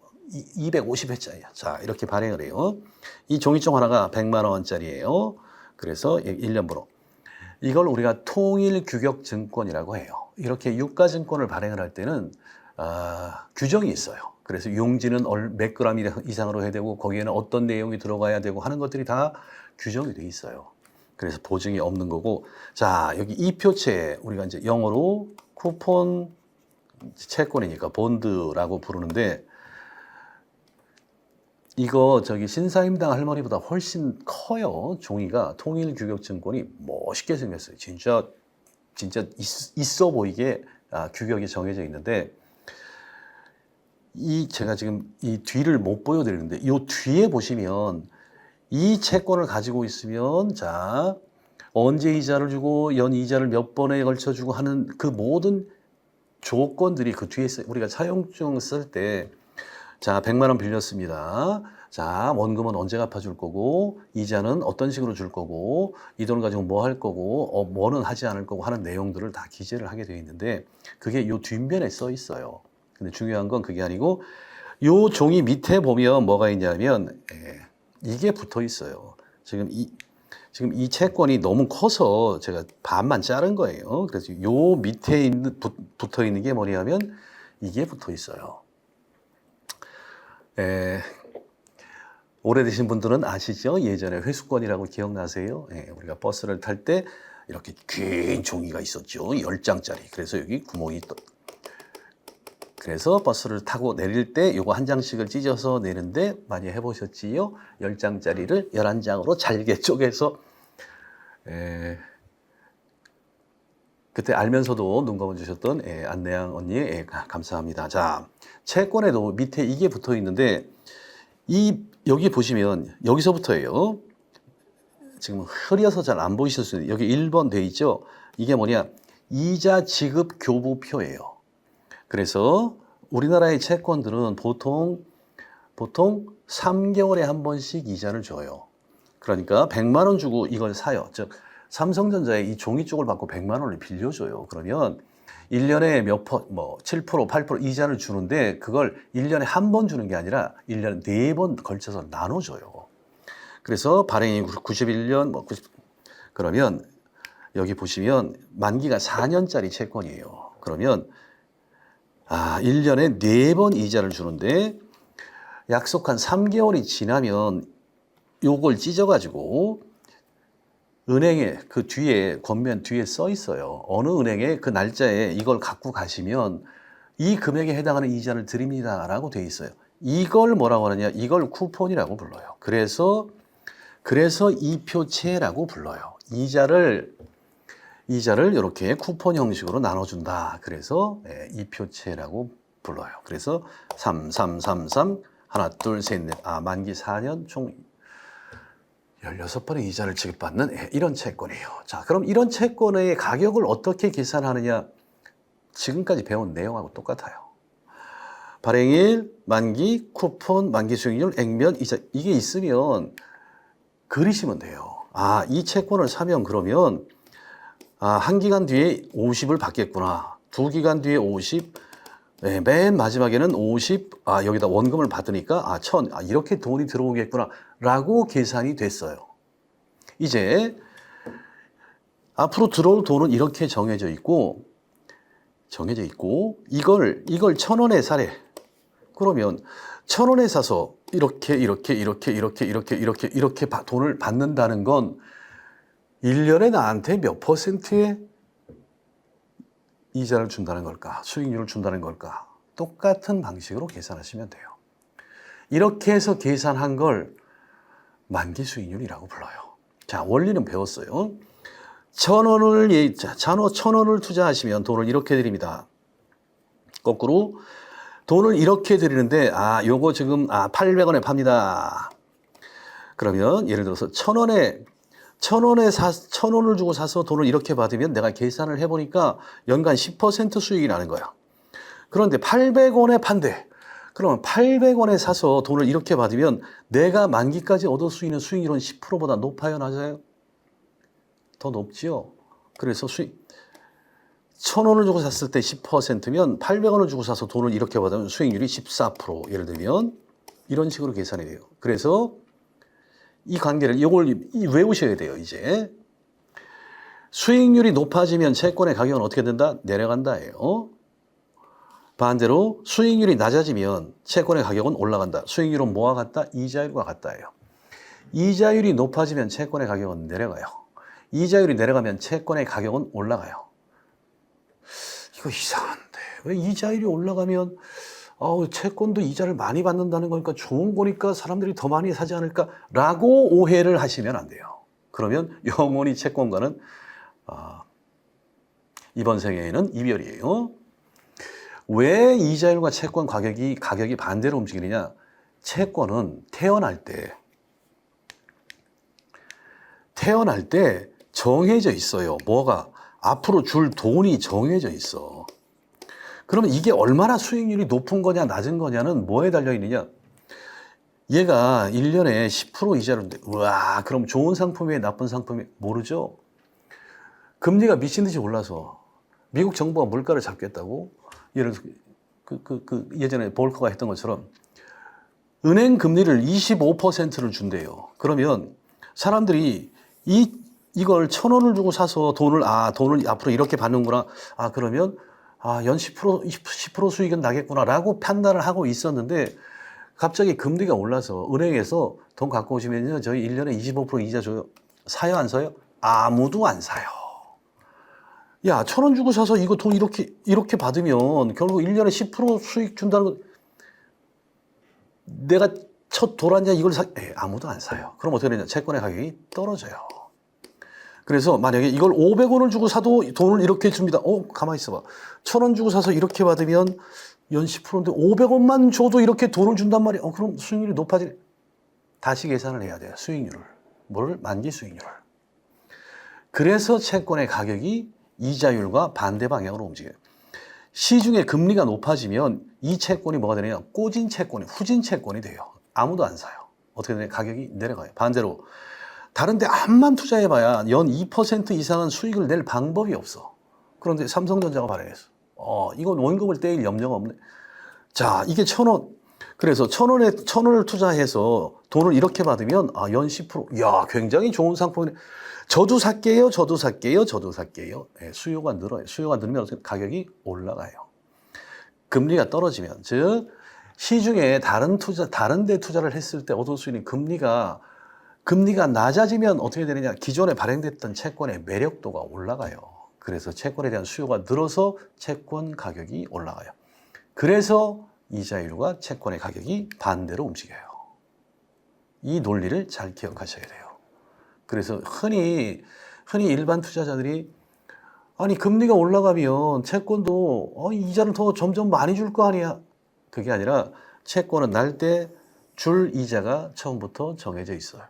250회차예요. 자, 이렇게 발행을 해요. 이 종이총 하나가 100만 원짜리예요. 그래서 1년번호. 이걸 우리가 통일규격증권이라고 해요. 이렇게 유가증권을 발행을 할 때는 규정이 있어요. 그래서 용지는 몇 그램 이상으로 해야 되고 거기에는 어떤 내용이 들어가야 되고 하는 것들이 다 규정이 돼 있어요. 그래서 보증이 없는 거고. 자, 여기 이 표체 우리가 이제 영어로 쿠폰 채권이니까 본드라고 부르는데 이거 신사임당 할머니보다 훨씬 커요. 종이가. 통일규격증권이 멋있게 생겼어요. 진짜 있어 보이게 규격이 정해져 있는데 제가 지금 이 뒤를 못 보여드리는데 이 뒤에 보시면 이 채권을 가지고 있으면 자 언제 이자를 주고 연 이자를 몇 번에 걸쳐 주고 하는 그 모든 조건들이 그 뒤에 우리가 차용증 쓸 때 자 100만 원 빌렸습니다. 자 원금은 언제 갚아줄 거고 이자는 어떤 식으로 줄 거고 이 돈을 가지고 뭐 할 거고 뭐는 하지 않을 거고 하는 내용들을 다 기재를 하게 되어 있는데 그게 요 뒷면에 써 있어요. 근데 중요한 건 그게 아니고 요 종이 밑에 보면 뭐가 있냐면 이게 붙어 있어요. 지금 이 채권이 너무 커서 제가 반만 자른 거예요. 그래서 요 밑에 붙어 있는 게 뭐냐면 이게 붙어 있어요. 오래되신 분들은 아시죠? 예전에 회수권이라고 기억나세요? 우리가 버스를 탈 때 이렇게 긴 종이가 있었죠. 10장짜리. 그래서 여기 구멍이 그래서 버스를 타고 내릴 때 요거 한 장씩을 찢어서 내는데 많이 해보셨지요? 10장짜리를 11장으로 잘게 쪼개서 그때 알면서도 눈 감아주셨던 안내양 언니 감사합니다. 자, 채권에도 밑에 이게 붙어 있는데 여기 보시면 여기서부터예요. 지금 흐려서 잘 안 보이실 수 있는데 여기 1번 돼 있죠? 이게 뭐냐? 이자 지급 교부표예요. 그래서 우리나라의 채권들은 보통 3개월에 한 번씩 이자를 줘요. 그러니까 100만 원 주고 이걸 사요. 즉 삼성전자에 이 종이 쪽을 받고 100만 원을 빌려줘요. 그러면 1년에 몇 뭐 7%, 8% 이자를 주는데 그걸 1년에 한 번 주는 게 아니라 1년에 4번 걸쳐서 나눠줘요. 그래서 발행이 91년 뭐 90, 그러면 여기 보시면 만기가 4년짜리 채권이에요. 그러면 1년에 4번 이자를 주는데 약속한 3개월이 지나면 요걸 찢어가지고 은행에 그 뒤에 권면 뒤에 써 있어요. 어느 은행에 그 날짜에 이걸 갖고 가시면 이 금액에 해당하는 이자를 드립니다라고 돼 있어요. 이걸 뭐라고 하느냐? 이걸 쿠폰이라고 불러요. 그래서 이표채라고 불러요. 이자를 이렇게 쿠폰 형식으로 나눠준다. 그래서 이표채라고 불러요. 그래서 3333 하나 둘 셋 넷 만기 4년 총 16번의 이자를 지급받는 이런 채권이에요. 자, 그럼 이런 채권의 가격을 어떻게 계산하느냐? 지금까지 배운 내용하고 똑같아요. 발행일, 만기, 쿠폰, 만기 수익률, 액면, 이자 이게 있으면 그리시면 돼요. 이 채권을 사면 그러면 한 기간 뒤에 50을 받겠구나. 두 기간 뒤에 50, 맨 마지막에는 50, 여기다 원금을 받으니까 1000, 이렇게 돈이 들어오겠구나 라고 계산이 됐어요. 이제 앞으로 들어올 돈은 이렇게 정해져 있고 이걸 1000원에 사래. 그러면 1000원에 사서 이렇게 돈을 받는다는 건 1년에 나한테 몇 %의 이자를 준다는 걸까? 수익률을 준다는 걸까? 똑같은 방식으로 계산하시면 돼요. 이렇게 해서 계산한 걸 만기 수익률이라고 불러요. 자, 원리는 배웠어요. 1,000원을 투자하시면 돈을 이렇게 드립니다. 거꾸로 돈을 이렇게 드리는데 요거 지금 800원에 팝니다. 그러면 예를 들어서 1,000원을 주고 사서 돈을 이렇게 받으면 내가 계산을 해보니까 연간 10% 수익이 나는 거야. 그런데 800원에 판대. 그러면 800원에 사서 돈을 이렇게 받으면 내가 만기까지 얻을 수 있는 수익률은 10%보다 높아요, 낮아요? 더 높지요. 그래서 1,000원을 주고 샀을 때 10%면 800원을 주고 사서 돈을 이렇게 받으면 수익률이 14%. 예를 들면 이런 식으로 계산이 돼요. 그래서 이 관계를 이걸 외우셔야 돼요. 이제 수익률이 높아지면 채권의 가격은 어떻게 된다? 내려간다예요. 반대로 수익률이 낮아지면 채권의 가격은 올라간다. 수익률은 뭐와 같다? 이자율과 같다예요. 이자율이 높아지면 채권의 가격은 내려가요. 이자율이 내려가면 채권의 가격은 올라가요. 이거 이상한데 왜 이자율이 올라가면 채권도 이자를 많이 받는다는 거니까 좋은 거니까 사람들이 더 많이 사지 않을까라고 오해를 하시면 안 돼요. 그러면 영원히 채권과는 이번 생에는 이별이에요. 왜 이자율과 채권 가격이 반대로 움직이느냐? 채권은 태어날 때 정해져 있어요. 뭐가? 앞으로 줄 돈이 정해져 있어. 그러면 이게 얼마나 수익률이 높은 거냐 낮은 거냐는 뭐에 달려 있느냐? 얘가 1년에 10% 이자를 우와, 그럼 좋은 상품이에요, 나쁜 상품이 모르죠? 금리가 미친 듯이 올라서 미국 정부가 물가를 잡겠다고 예를 들어서 예전에 볼커가 했던 것처럼 은행 금리를 25%를 준대요. 그러면 사람들이 이걸 1,000원을 주고 사서 돈을 앞으로 이렇게 받는구나. 그러면 연 10% 수익은 나겠구나라고 판단을 하고 있었는데 갑자기 금리가 올라서 은행에서 돈 갖고 오시면요, 저희 1년에 25% 이자 줘요. 사요, 안 사요? 아무도 안 사요. 야, 1,000원 주고 사서 이거 돈 이렇게 받으면 결국 1년에 10% 수익 준다는 거 내가 첫 돌았냐 이걸 아무도 안 사요. 그럼 어떻게 되냐? 채권의 가격이 떨어져요. 그래서 만약에 이걸 500원을 주고 사도 돈을 이렇게 줍니다. 가만히 있어봐. 1,000원 주고 사서 이렇게 받으면 연 10%인데 500원만 줘도 이렇게 돈을 준단 말이야. 그럼 수익률이 높아지네. 다시 계산을 해야 돼요. 수익률을. 뭐를? 만기 수익률을. 그래서 채권의 가격이 이자율과 반대 방향으로 움직여요. 시중에 금리가 높아지면 이 채권이 뭐가 되느냐? 꼬진 채권이, 후진 채권이 돼요. 아무도 안 사요. 어떻게 되냐? 가격이 내려가요. 반대로 다른 데 암만 투자해봐야 연 2% 이상은 수익을 낼 방법이 없어. 그런데 삼성전자가 발행했어. 이건 원금을 떼일 염려가 없네. 자, 이게 1,000원. 그래서 1,000원을 투자해서 돈을 이렇게 받으면 연 10%. 야, 굉장히 좋은 상품이네. 저도 살게요. 네, 수요가 늘어요. 수요가 늘면 가격이 올라가요. 금리가 떨어지면, 즉 시중에 다른 데 투자를 했을 때 얻을 수 있는 금리가 낮아지면 어떻게 되느냐? 기존에 발행됐던 채권의 매력도가 올라가요. 그래서 채권에 대한 수요가 늘어서 채권 가격이 올라가요. 그래서 이자율과 채권의 가격이 반대로 움직여요. 이 논리를 잘 기억하셔야 돼요. 그래서 흔히 일반 투자자들이 아니 금리가 올라가면 채권도 이자를 더 점점 많이 줄 거 아니야. 그게 아니라 채권은 날 때 줄 이자가 처음부터 정해져 있어요.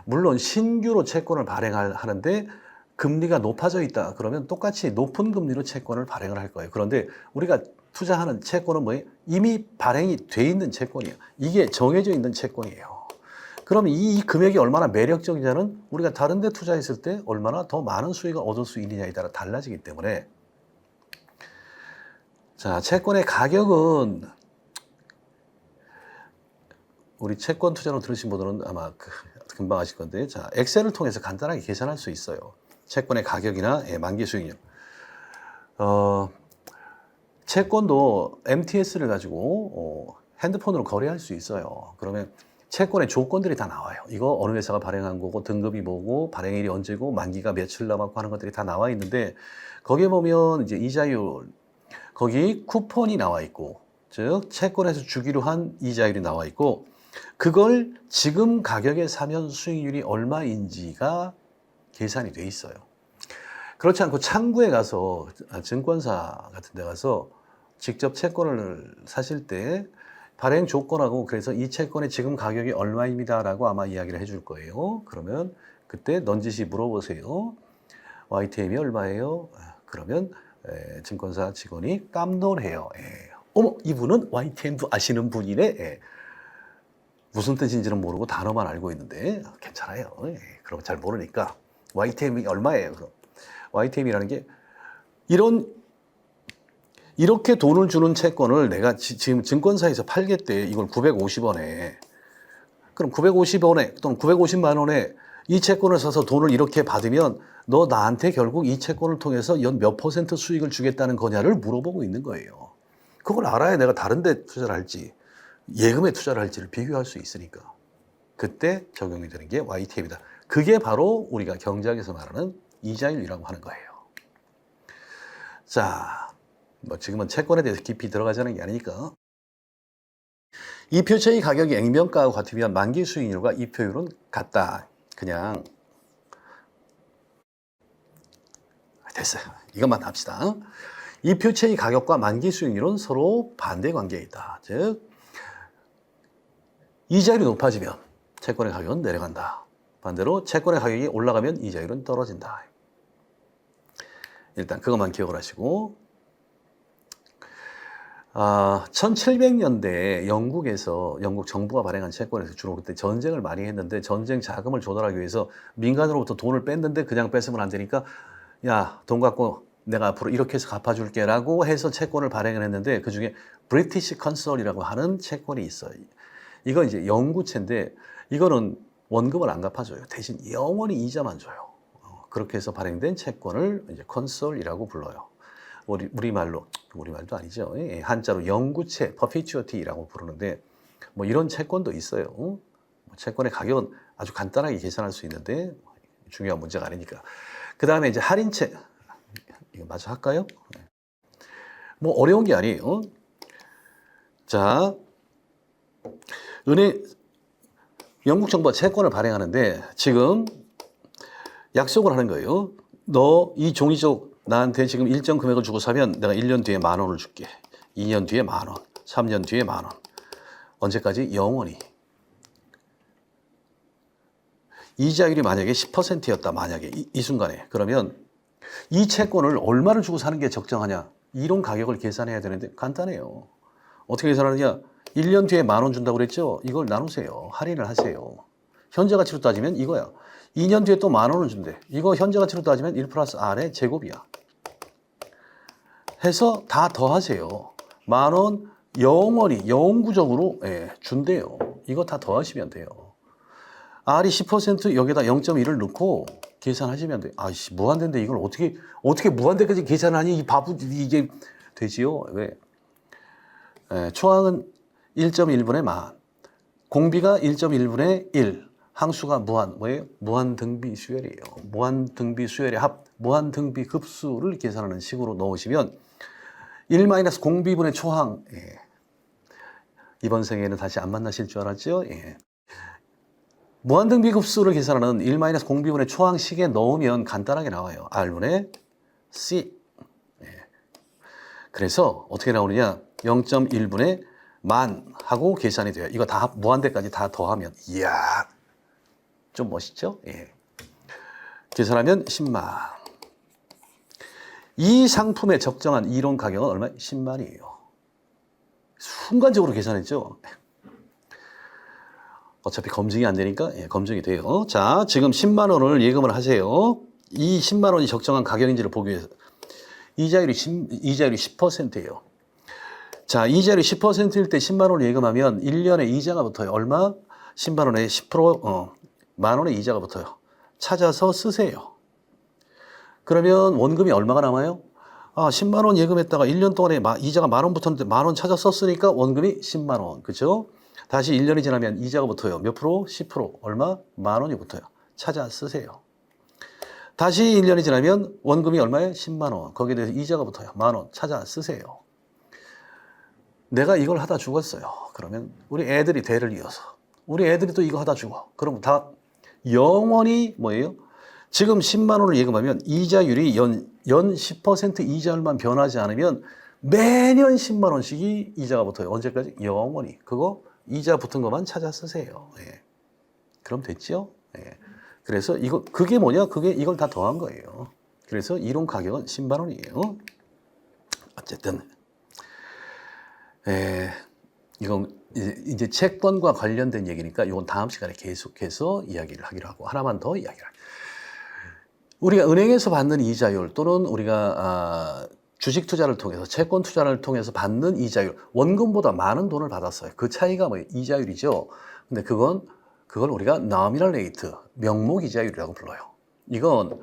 물론 신규로 채권을 발행하는데 금리가 높아져 있다. 그러면 똑같이 높은 금리로 채권을 발행을 할 거예요. 그런데 우리가 투자하는 채권은 뭐예요? 이미 발행이 돼 있는 채권이에요. 이게 정해져 있는 채권이에요. 그럼 이 금액이 얼마나 매력적이냐는 우리가 다른 데 투자했을 때 얼마나 더 많은 수익을 얻을 수 있느냐에 따라 달라지기 때문에 자, 채권의 가격은 우리 채권 투자로 들으신 분들은 아마 금방 아실 건데 자, 엑셀을 통해서 간단하게 계산할 수 있어요. 채권의 가격이나 만기 수익률. 채권도 MTS를 가지고 핸드폰으로 거래할 수 있어요. 그러면 채권의 조건들이 다 나와요. 이거 어느 회사가 발행한 거고 등급이 뭐고 발행일이 언제고 만기가 며칠 남았고 하는 것들이 다 나와 있는데 거기에 보면 이제 이자율 거기 쿠폰이 나와 있고 즉 채권에서 주기로 한 이자율이 나와 있고 그걸 지금 가격에 사면 수익률이 얼마인지가 계산이 돼 있어요. 그렇지 않고 창구에 가서 증권사 같은 데 가서 직접 채권을 사실 때 발행 조건하고 그래서 이 채권의 지금 가격이 얼마입니다라고 아마 이야기를 해줄 거예요. 그러면 그때 넌지시 물어보세요. YTM이 얼마예요? 그러면 증권사 직원이 깜놀해요. 어머, 이분은 YTM도 아시는 분이네. 무슨 뜻인지는 모르고 단어만 알고 있는데 괜찮아요. 그럼 잘 모르니까 YTM이 얼마예요? 그럼 YTM이라는 게 이렇게 돈을 주는 채권을 내가 지금 증권사에서 팔겠대. 이걸 950원에. 그럼 950원에 또는 950만 원에 이 채권을 사서 돈을 이렇게 받으면 너 나한테 결국 이 채권을 통해서 연 몇 % 수익을 주겠다는 거냐를 물어보고 있는 거예요. 그걸 알아야 내가 다른 데 투자를 할지 예금에 투자를 할지를 비교할 수 있으니까. 그때 적용이 되는 게 YTM이다. 그게 바로 우리가 경제학에서 말하는 이자율이라고 하는 거예요. 자, 뭐 지금은 채권에 대해서 깊이 들어가자는 게 아니니까. 이표채의 가격이 액면가하고 같으면 만기 수익률과 이표율은 같다. 그냥 됐어요. 이것만 합시다. 이표채의 가격과 만기 수익률은 서로 반대 관계에 있다. 즉 이자율이 높아지면 채권의 가격은 내려간다. 반대로 채권의 가격이 올라가면 이자율은 떨어진다. 일단 그것만 기억을 하시고 1700년대에 영국 정부가 발행한 채권에서 주로 그때 전쟁을 많이 했는데 전쟁 자금을 조달하기 위해서 민간으로부터 돈을 뺐는데 그냥 뺏으면 안 되니까 야, 돈 갖고 내가 앞으로 이렇게 해서 갚아줄게 라고 해서 채권을 발행을 했는데 그중에 브리티시 컨설이라고 하는 채권이 있어요. 이건 이제 영구채인데 이거는 원금을 안 갚아줘요. 대신 영원히 이자만 줘요. 그렇게 해서 발행된 채권을 이제 컨설이라고 불러요. 우리말도 아니죠. 한자로 영구채, 퍼피추어티라고 부르는데 뭐 이런 채권도 있어요. 채권의 가격은 아주 간단하게 계산할 수 있는데 중요한 문제가 아니니까. 그 다음에 이제 할인채. 이거 마저 할까요? 뭐 어려운 게 아니에요. 자, 영국 정부가 채권을 발행하는데 지금 약속을 하는 거예요. 너 이 종이쪽 나한테 지금 일정 금액을 주고 사면 내가 1년 뒤에 10,000원을 줄게. 2년 뒤에 10,000원. 3년 뒤에 10,000원. 언제까지? 영원히. 이자율이 만약에 10%였다. 만약에 이 순간에. 그러면 이 채권을 얼마를 주고 사는 게 적정하냐? 이론 가격을 계산해야 되는데 간단해요. 어떻게 계산하느냐? 1년 뒤에 10,000원 준다고 그랬죠? 이걸 나누세요. 할인을 하세요. 현재 가치로 따지면 이거야. 2년 뒤에 또 10,000원을 준대. 이거 현재 가치로 따지면 1 플러스 R의 제곱이야. 해서 다 더하세요. 10,000원 영원히 영구적으로 준대요. 이거 다 더하시면 돼요. R이 10% 여기다 0.1을 넣고 계산하시면 돼요. 아이씨, 무한대인데 이걸 어떻게 무한대까지 계산하니? 이 바보, 이게 되지요? 왜? 초항은 1.1분의 만, 공비가 1.1분의 1, 항수가 무한, 뭐예요? 무한등비 수열이에요. 무한등비 수열의 합, 무한등비 급수를 계산하는 식으로 넣으시면 1-공비분의 초항, 이번 생에는 다시 안 만나실 줄 알았죠? 무한등비 급수를 계산하는 1-공비분의 초항식에 넣으면 간단하게 나와요. R분의 C. 그래서 어떻게 나오느냐? 0.1분의 만 하고 계산이 돼요. 이거 다 무한대까지 다 더하면 이야, 좀 멋있죠? 계산하면 10만. 이 상품의 적정한 이론 가격은 얼마? 10만이에요. 순간적으로 계산했죠? 어차피 검증이 안 되니까 검증이 돼요. 자, 지금 10만 원을 예금을 하세요. 이 10만 원이 적정한 가격인지를 보기 위해서 이자율이 10%예요. 자, 이자율이 10%일 때 10만 원을 예금하면 1년에 이자가 붙어요. 얼마? 10만 원에 10%, 만 원의 이자가 붙어요. 찾아서 쓰세요. 그러면 원금이 얼마가 남아요? 10만 원 예금했다가 1년 동안에 이자가 10,000원 붙었는데 10,000원 찾아 썼으니까 원금이 10만 원. 그죠? 다시 1년이 지나면 이자가 붙어요. 몇 프로? 10%. 얼마? 10,000원이 붙어요. 찾아 쓰세요. 다시 1년이 지나면 원금이 얼마예요? 10만 원. 거기에 대해서 이자가 붙어요. 10,000원. 찾아 쓰세요. 내가 이걸 하다 죽었어요. 그러면 우리 애들이 대를 이어서 우리 애들이 또 이거 하다 죽어. 그럼 다 영원히 뭐예요? 지금 10만 원을 예금하면 이자율이 연 10% 이자율만 변하지 않으면 매년 10만 원씩이 이자가 붙어요. 언제까지? 영원히. 그거 이자 붙은 것만 찾아 쓰세요. 그럼 됐죠? 그래서 그게 뭐냐? 그게 이걸 다 더한 거예요. 그래서 이론 가격은 10만 원이에요. 어쨌든 이건 이제 채권과 관련된 얘기니까 이건 다음 시간에 계속해서 이야기를 하기로 하고 하나만 더 이야기를 할게요. 우리가 은행에서 받는 이자율 또는 우리가 주식 투자를 통해서 채권 투자를 통해서 받는 이자율, 원금보다 많은 돈을 받았어요. 그 차이가 뭐예요? 이자율이죠. 근데 그걸 우리가 nominal rate, 명목 이자율이라고 불러요. 이건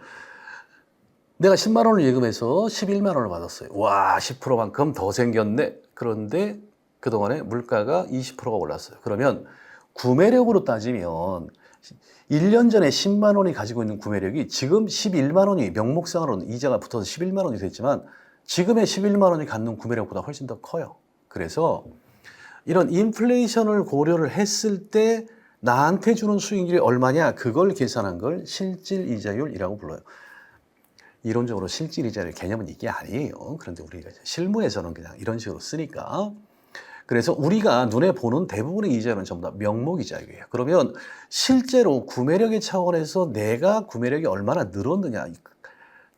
내가 10만 원을 예금해서 11만 원을 받았어요. 와, 10%만큼 더 생겼네. 그런데 그동안에 물가가 20%가 올랐어요. 그러면 구매력으로 따지면 1년 전에 10만 원이 가지고 있는 구매력이 지금 11만 원이 명목상으로는 이자가 붙어서 11만 원이 됐지만 지금의 11만 원이 갖는 구매력보다 훨씬 더 커요. 그래서 이런 인플레이션을 고려를 했을 때 나한테 주는 수익률이 얼마냐, 그걸 계산한 걸 실질 이자율이라고 불러요. 이론적으로 실질 이자율 개념은 이게 아니에요. 그런데 우리가 실무에서는 그냥 이런 식으로 쓰니까. 그래서 우리가 눈에 보는 대부분의 이자율은 전부 다 명목 이자율이에요. 그러면 실제로 구매력의 차원에서 내가 구매력이 얼마나 늘었느냐,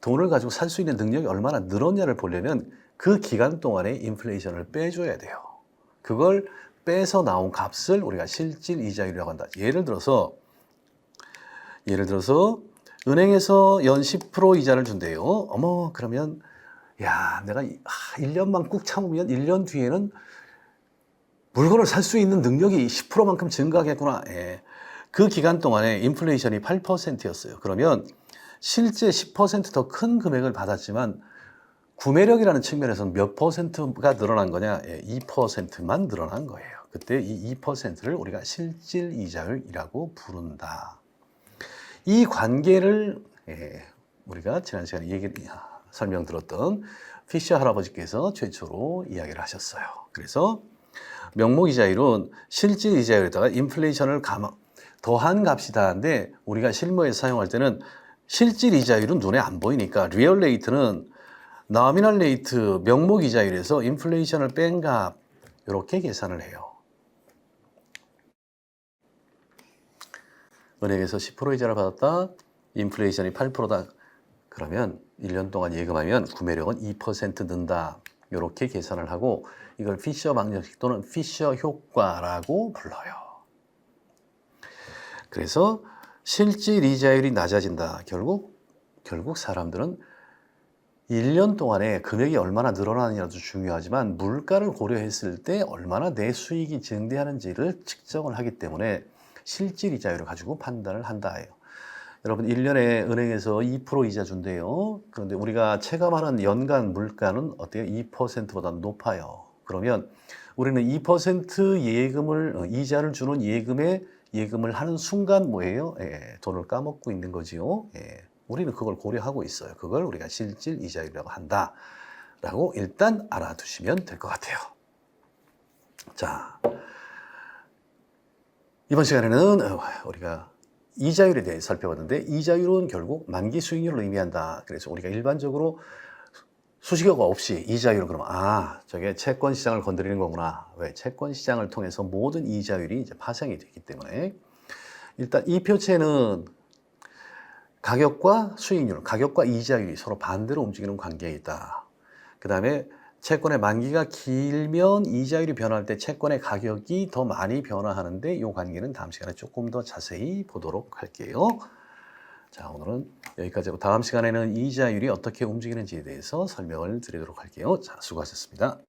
돈을 가지고 살 수 있는 능력이 얼마나 늘었냐를 보려면 그 기간 동안에 인플레이션을 빼줘야 돼요. 그걸 빼서 나온 값을 우리가 실질 이자율이라고 한다. 예를 들어서 은행에서 연 10% 이자를 준대요. 어머, 그러면 야, 내가 1년만 꾹 참으면 1년 뒤에는 물건을 살 수 있는 능력이 10%만큼 증가하겠구나. 그 기간 동안에 인플레이션이 8%였어요. 그러면 실제 10% 더 큰 금액을 받았지만 구매력이라는 측면에서는 몇 퍼센트가 늘어난 거냐? 2%만 늘어난 거예요. 그때 이 2%를 우리가 실질 이자율이라고 부른다. 이 관계를 우리가 지난 시간에 설명드렸던 피셔 할아버지께서 최초로 이야기를 하셨어요. 그래서 명목 이자율은 실질 이자율에다가 인플레이션을 더한 값이다인데 우리가 실무에서 사용할 때는 실질 이자율은 눈에 안 보이니까 리얼 레이트는 nominal rate, 명목 이자율에서 인플레이션을 뺀 값 이렇게 계산을 해요. 은행에서 10% 이자를 받았다. 인플레이션이 8%다. 그러면 1년 동안 예금하면 구매력은 2% 는다. 이렇게 계산을 하고 이걸 피셔 방정식 또는 피셔 효과라고 불러요. 그래서 실질 이자율이 낮아진다. 결국 사람들은 1년 동안에 금액이 얼마나 늘어나느냐도 중요하지만 물가를 고려했을 때 얼마나 내 수익이 증대하는지를 측정을 하기 때문에 실질 이자율을 가지고 판단을 한다예요. 여러분 1년에 은행에서 2% 이자 준대요. 그런데 우리가 체감하는 연간 물가는 어때요? 2%보다 높아요. 그러면 우리는 2% 예금을 이자를 주는 예금을 하는 순간 뭐예요? 돈을 까먹고 있는 거지요. 우리는 그걸 고려하고 있어요. 그걸 우리가 실질 이자율이라고 한다라고 일단 알아두시면 될 것 같아요. 자, 이번 시간에는 우리가 이자율에 대해 살펴봤는데 이자율은 결국 만기 수익률을 의미한다. 그래서 우리가 일반적으로 수식어가 없이 이자율은 그러면 저게 채권 시장을 건드리는 거구나. 왜? 채권 시장을 통해서 모든 이자율이 이제 파생이 되기 때문에 일단 이 표체는 가격과 수익률, 가격과 이자율이 서로 반대로 움직이는 관계에 있다. 그 다음에 채권의 만기가 길면 이자율이 변할 때 채권의 가격이 더 많이 변화하는데 이 관계는 다음 시간에 조금 더 자세히 보도록 할게요. 자, 오늘은 여기까지 하고 다음 시간에는 이자율이 어떻게 움직이는지에 대해서 설명을 드리도록 할게요. 자, 수고하셨습니다.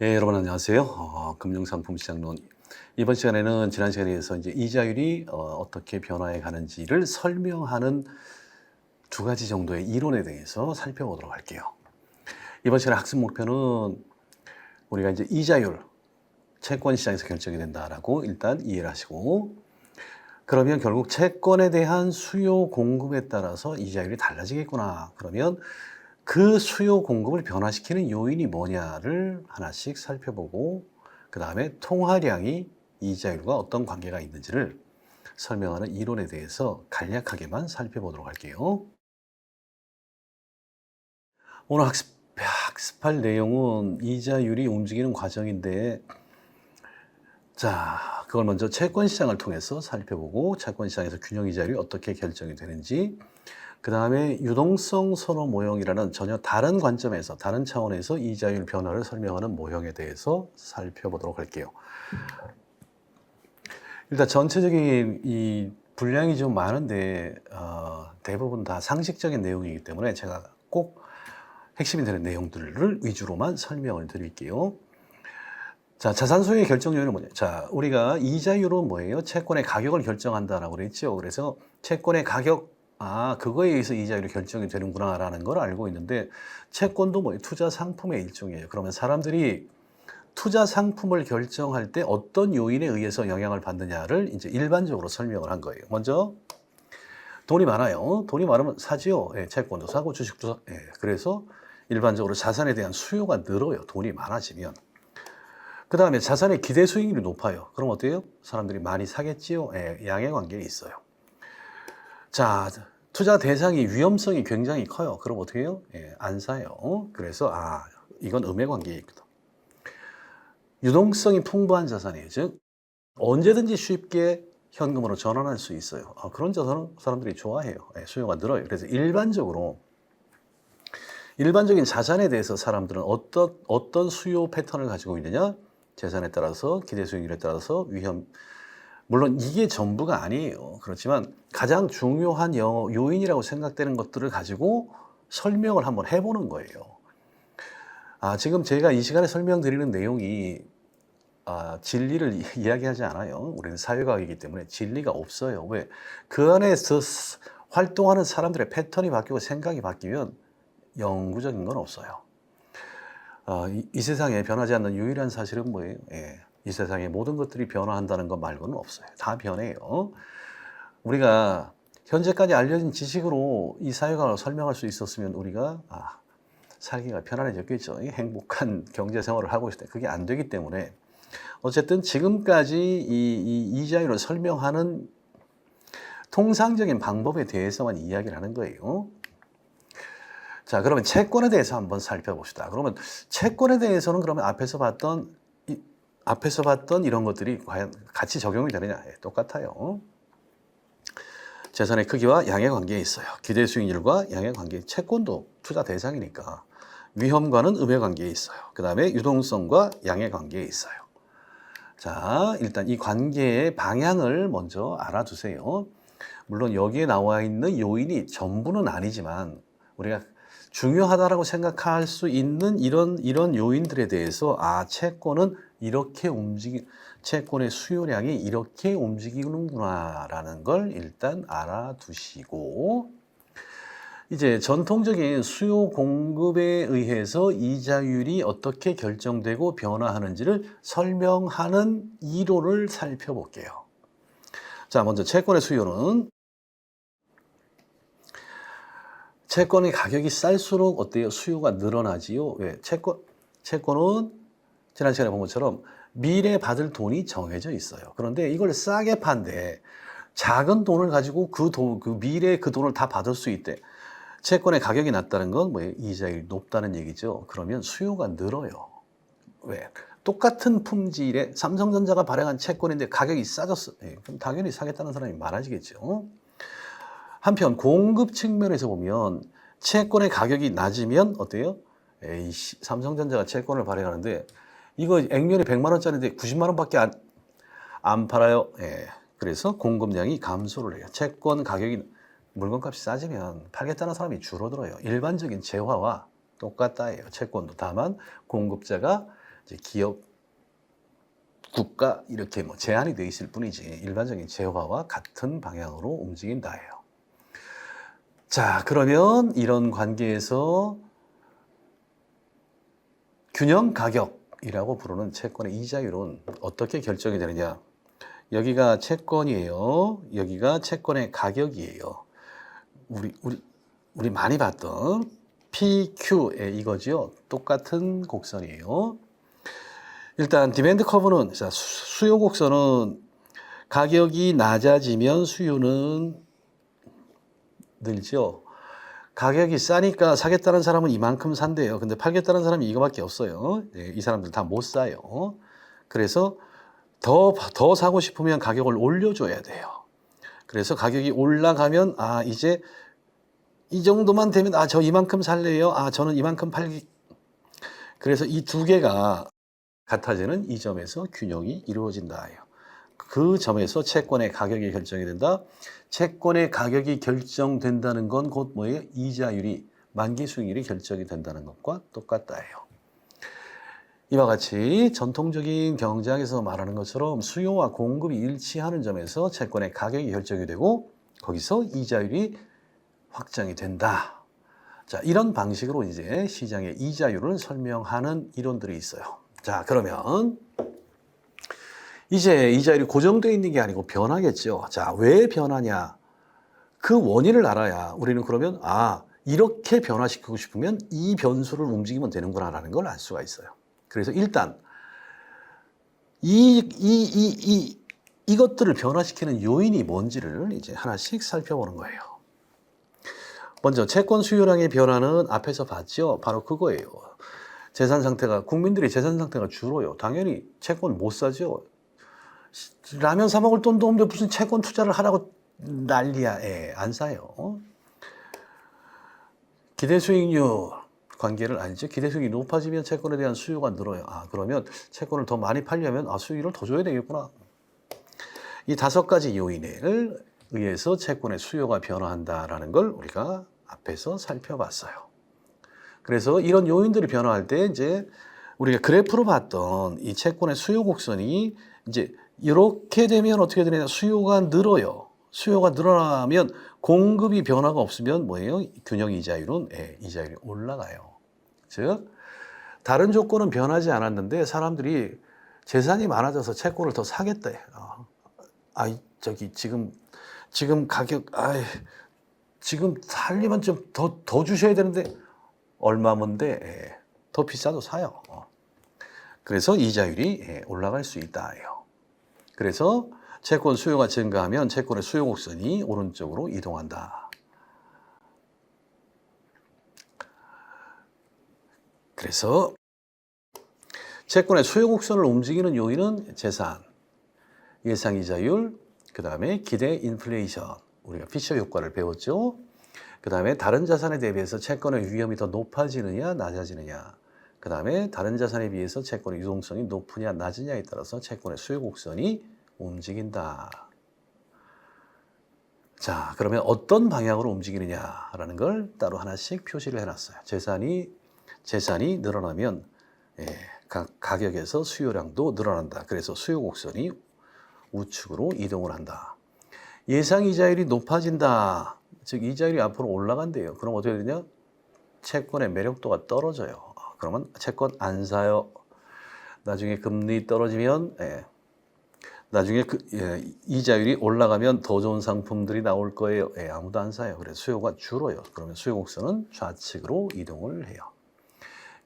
여러분 안녕하세요. 금융상품시장론 이번 시간에는 지난 시간에 이어서 이제 이자율이 어떻게 변화해 가는지를 설명하는 두 가지 정도의 이론에 대해서 살펴보도록 할게요. 이번 시간의 학습 목표는 우리가 이제 이자율, 채권 시장에서 결정이 된다라고 일단 이해를 하시고, 그러면 결국 채권에 대한 수요 공급에 따라서 이자율이 달라지겠구나. 그러면 그 수요 공급을 변화시키는 요인이 뭐냐를 하나씩 살펴보고, 그 다음에 통화량이 이자율과 어떤 관계가 있는지를 설명하는 이론에 대해서 간략하게만 살펴보도록 할게요. 오늘 학습할 내용은 이자율이 움직이는 과정인데, 자, 그걸 먼저 채권 시장을 통해서 살펴보고, 채권 시장에서 균형 이자율이 어떻게 결정이 되는지, 그 다음에 유동성 선호 모형이라는 전혀 다른 관점에서, 다른 차원에서 이자율 변화를 설명하는 모형에 대해서 살펴보도록 할게요. 일단 전체적인 이 분량이 좀 많은데 대부분 다 상식적인 내용이기 때문에 제가 꼭 핵심이 되는 내용들을 위주로만 설명을 드릴게요. 자, 자산 소유의 결정 요인은 뭐냐? 자, 우리가 이자율은 뭐예요? 채권의 가격을 결정한다라고 그랬죠. 그래서 채권의 가격, 그거에 의해서 이자율이 결정이 되는구나라는 걸 알고 있는데, 채권도 뭐예요? 투자 상품의 일종이에요. 그러면 사람들이 투자 상품을 결정할 때 어떤 요인에 의해서 영향을 받느냐를 이제 일반적으로 설명을 한 거예요. 먼저 돈이 많아요. 돈이 많으면 사지요. 예, 채권도 사고 주식도 사. 예, 그래서 일반적으로 자산에 대한 수요가 늘어요. 돈이 많아지면. 그 다음에 자산의 기대 수익률이 높아요. 그럼 어때요? 사람들이 많이 사겠지요. 예, 양의 관계에 있어요. 자, 투자 대상이 위험성이 굉장히 커요. 그럼 어떻게 해요? 예, 안 사요. 그래서 이건 음의 관계에 있거든. 유동성이 풍부한 자산이에요. 즉 언제든지 쉽게 현금으로 전환할 수 있어요. 그런 자산은 사람들이 좋아해요. 수요가 늘어요. 그래서 일반적인 자산에 대해서 사람들은 어떤 수요 패턴을 가지고 있느냐? 재산에 따라서, 기대 수익률에 따라서, 위험, 물론 이게 전부가 아니에요. 그렇지만 가장 중요한 요인이라고 생각되는 것들을 가지고 설명을 한번 해보는 거예요. 지금 제가 이 시간에 설명드리는 내용이 진리를 이야기하지 않아요. 우리는 사회과학이기 때문에 진리가 없어요. 왜? 그 안에서 활동하는 사람들의 패턴이 바뀌고 생각이 바뀌면 영구적인 건 없어요. 이 세상에 변하지 않는 유일한 사실은 뭐예요? 이 세상에 모든 것들이 변화한다는 것 말고는 없어요. 다 변해요. 우리가 현재까지 알려진 지식으로 이 사회과학을 설명할 수 있었으면 우리가 살기가 편안해졌겠죠. 행복한 경제 생활을 하고 있을 때 그게 안 되기 때문에 어쨌든 지금까지 이 이자율을 설명하는 통상적인 방법에 대해서만 이야기를 하는 거예요. 자, 그러면 채권에 대해서 한번 살펴봅시다. 그러면 채권에 대해서는 그러면 앞에서 봤던 이런 것들이 과연 같이 적용이 되느냐? 똑같아요. 재산의 크기와 양의 관계에 있어요. 기대 수익률과 양의 관계, 채권도 투자 대상이니까 위험과는 음의 관계에 있어요. 그 다음에 유동성과 양의 관계에 있어요. 자, 일단 이 관계의 방향을 먼저 알아두세요. 물론 여기에 나와 있는 요인이 전부는 아니지만 우리가 중요하다라고 생각할 수 있는 이런 요인들에 대해서 채권은 채권의 수요량이 이렇게 움직이는구나라는 걸 일단 알아두시고, 이제 전통적인 수요 공급에 의해서 이자율이 어떻게 결정되고 변화하는지를 설명하는 이론을 살펴볼게요. 자, 먼저 채권의 수요는 채권의 가격이 쌀수록 어때요? 수요가 늘어나지요. 왜? 채권은 지난 시간에 본 것처럼 미래 받을 돈이 정해져 있어요. 그런데 이걸 싸게 판대 작은 돈을 가지고 그 미래 그 돈을 다 받을 수 있대. 채권의 가격이 낮다는 건 뭐예요? 이자율이 높다는 얘기죠. 그러면 수요가 늘어요. 왜? 똑같은 품질의 삼성전자가 발행한 채권인데 가격이 싸졌어. 그럼 당연히 사겠다는 사람이 많아지겠죠. 한편 공급 측면에서 보면 채권의 가격이 낮으면 어때요? 삼성전자가 채권을 발행하는데 이거 액면이 100만 원짜리인데 90만 원밖에 안 팔아요. 그래서 공급량이 감소를 해요. 채권 가격이 물건값이 싸지면 팔겠다는 사람이 줄어들어요. 일반적인 재화와 똑같다예요. 채권도. 다만 공급자가 이제 국가 이렇게 뭐 제한이 되어 있을 뿐이지 일반적인 재화와 같은 방향으로 움직인다예요. 자, 그러면 이런 관계에서 균형 가격이라고 부르는 채권의 이자율은 어떻게 결정이 되느냐? 여기가 채권이에요. 여기가 채권의 가격이에요. 우리 많이 봤던 PQ의 이거죠. 똑같은 곡선이에요. 일단 디맨드 커브는 수요 곡선은 가격이 낮아지면 수요는 늘죠. 가격이 싸니까 사겠다는 사람은 이만큼 산대요. 근데 팔겠다는 사람이 이거밖에 없어요. 이 사람들 다 못 사요. 그래서 더 사고 싶으면 가격을 올려줘야 돼요. 그래서 가격이 올라가면 이제 이 정도만 되면 저 이만큼 살래요. 저는 이만큼 팔기. 그래서 이 두 개가 같아지는 이 점에서 균형이 이루어진다예요. 그 점에서 채권의 가격이 결정이 된다. 채권의 가격이 결정된다는 건 곧 뭐예요? 이자율이 만기 수익률이 결정이 된다는 것과 똑같다예요. 이와 같이 전통적인 경제학에서 말하는 것처럼 수요와 공급이 일치하는 점에서 채권의 가격이 결정이 되고 거기서 이자율이 확정이 된다. 자, 이런 방식으로 이제 시장의 이자율을 설명하는 이론들이 있어요. 자, 그러면 이제 이자율이 고정되어 있는 게 아니고 변하겠죠. 자, 왜 변하냐? 그 원인을 알아야 우리는 그러면 이렇게 변화시키고 싶으면 이 변수를 움직이면 되는구나라는 걸 알 수가 있어요. 그래서 일단 이것들을 변화시키는 요인이 뭔지를 이제 하나씩 살펴보는 거예요. 먼저 채권 수요량의 변화는 앞에서 봤죠. 바로 그거예요. 재산 상태가 국민들의 재산 상태가 줄어요. 당연히 채권 못 사죠. 라면 사 먹을 돈도 없는데 무슨 채권 투자를 하라고 난리야. 안 사요. 기대 수익률 관계를 알죠. 기대 수익이 높아지면 채권에 대한 수요가 늘어요. 그러면 채권을 더 많이 팔려면 수익률을 더 줘야 되겠구나. 이 5가지 요인에 의해서 채권의 수요가 변화한다라는 걸 우리가 앞에서 살펴봤어요. 그래서 이런 요인들이 변화할 때 이제 우리가 그래프로 봤던 이 채권의 수요 곡선이 이제 이렇게 되면 어떻게 되느냐? 수요가 늘어요. 수요가 늘어나면 공급이 변화가 없으면 뭐예요? 균형 이자율은 이자율이 올라가요. 즉 다른 조건은 변하지 않았는데 사람들이 재산이 많아져서 채권을 더 사겠대. 지금 가격 지금 살려면 좀 더 주셔야 되는데 얼마면데 더 비싸도 사요. 그래서 이자율이 올라갈 수 있다예요. 그래서 채권 수요가 증가하면 채권의 수요 곡선이 오른쪽으로 이동한다. 그래서 채권의 수요 곡선을 움직이는 요인은 재산, 예상 이자율, 그 다음에 기대 인플레이션, 우리가 피셔 효과를 배웠죠. 그 다음에 다른 자산에 대비해서 채권의 위험이 더 높아지느냐 낮아지느냐, 그 다음에 다른 자산에 비해서 채권의 유동성이 높으냐 낮으냐에 따라서 채권의 수요 곡선이 움직인다. 자, 그러면 어떤 방향으로 움직이느냐라는 걸 따로 하나씩 표시를 해놨어요. 재산이 늘어나면 가격에서 수요량도 늘어난다. 그래서 수요 곡선이 우측으로 이동을 한다. 예상 이자율이 높아진다. 즉 이자율이 앞으로 올라간대요. 그럼 어떻게 되냐? 채권의 매력도가 떨어져요. 그러면 채권 안 사요. 나중에 금리 떨어지면 나중에 이자율이 올라가면 더 좋은 상품들이 나올 거예요. 아무도 안 사요. 그래서 수요가 줄어요. 그러면 수요 곡선은 좌측으로 이동을 해요.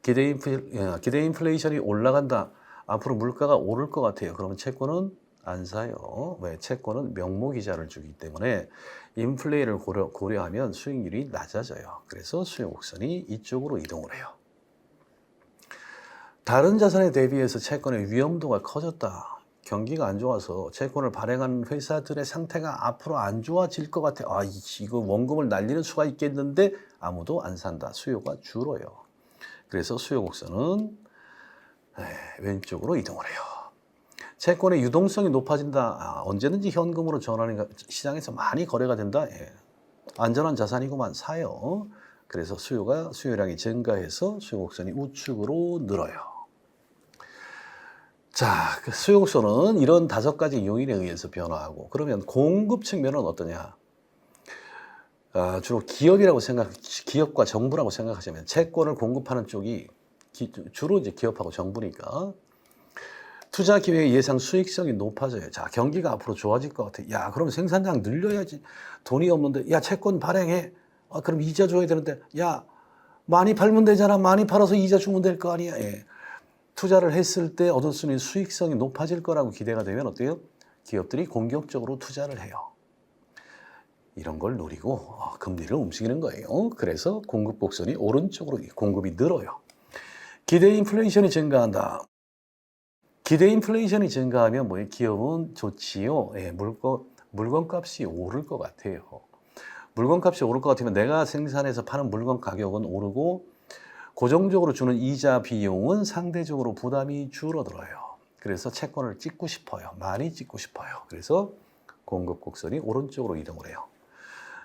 기대 인플레이션이 올라간다. 앞으로 물가가 오를 것 같아요. 그러면 채권은 안 사요. 왜? 채권은 명목이자를 주기 때문에 인플레이를 고려하면 수익률이 낮아져요. 그래서 수요 곡선이 이쪽으로 이동을 해요. 다른 자산에 대비해서 채권의 위험도가 커졌다. 경기가 안 좋아서 채권을 발행한 회사들의 상태가 앞으로 안 좋아질 것 같아. 이거 원금을 날리는 수가 있겠는데 아무도 안 산다. 수요가 줄어요. 그래서 수요 곡선은 왼쪽으로 이동을 해요. 채권의 유동성이 높아진다. 언제든지 현금으로 전환이 시장에서 많이 거래가 된다. 안전한 자산이고만 사요. 그래서 수요량이 증가해서 수요 곡선이 우측으로 늘어요. 자, 그 수요곡선은 이런 5가지 요인에 의해서 변화하고, 그러면 공급 측면은 어떠냐? 주로 기업과 정부라고 생각하시면 채권을 공급하는 쪽이 주로 이제 기업하고 정부니까 투자 기회의 예상 수익성이 높아져요. 자, 경기가 앞으로 좋아질 것 같아. 야, 그럼 생산량 늘려야지. 돈이 없는데, 야, 채권 발행해. 그럼 이자 줘야 되는데, 야, 많이 팔면 되잖아. 많이 팔아서 이자 주면 될 거 아니야. 예. 투자를 했을 때 얻을 수 있는 수익성이 높아질 거라고 기대가 되면 어때요? 기업들이 공격적으로 투자를 해요. 이런 걸 노리고 금리를 움직이는 거예요. 그래서 공급 곡선이 오른쪽으로 공급이 늘어요. 기대 인플레이션이 증가한다. 기대 인플레이션이 증가하면 뭐예요? 기업은 좋지요. 예, 물건값이 오를 것 같아요. 물건값이 오를 것 같으면 내가 생산해서 파는 물건 가격은 오르고 고정적으로 주는 이자 비용은 상대적으로 부담이 줄어들어요. 그래서 채권을 찍고 싶어요. 많이 찍고 싶어요. 그래서 공급 곡선이 오른쪽으로 이동을 해요.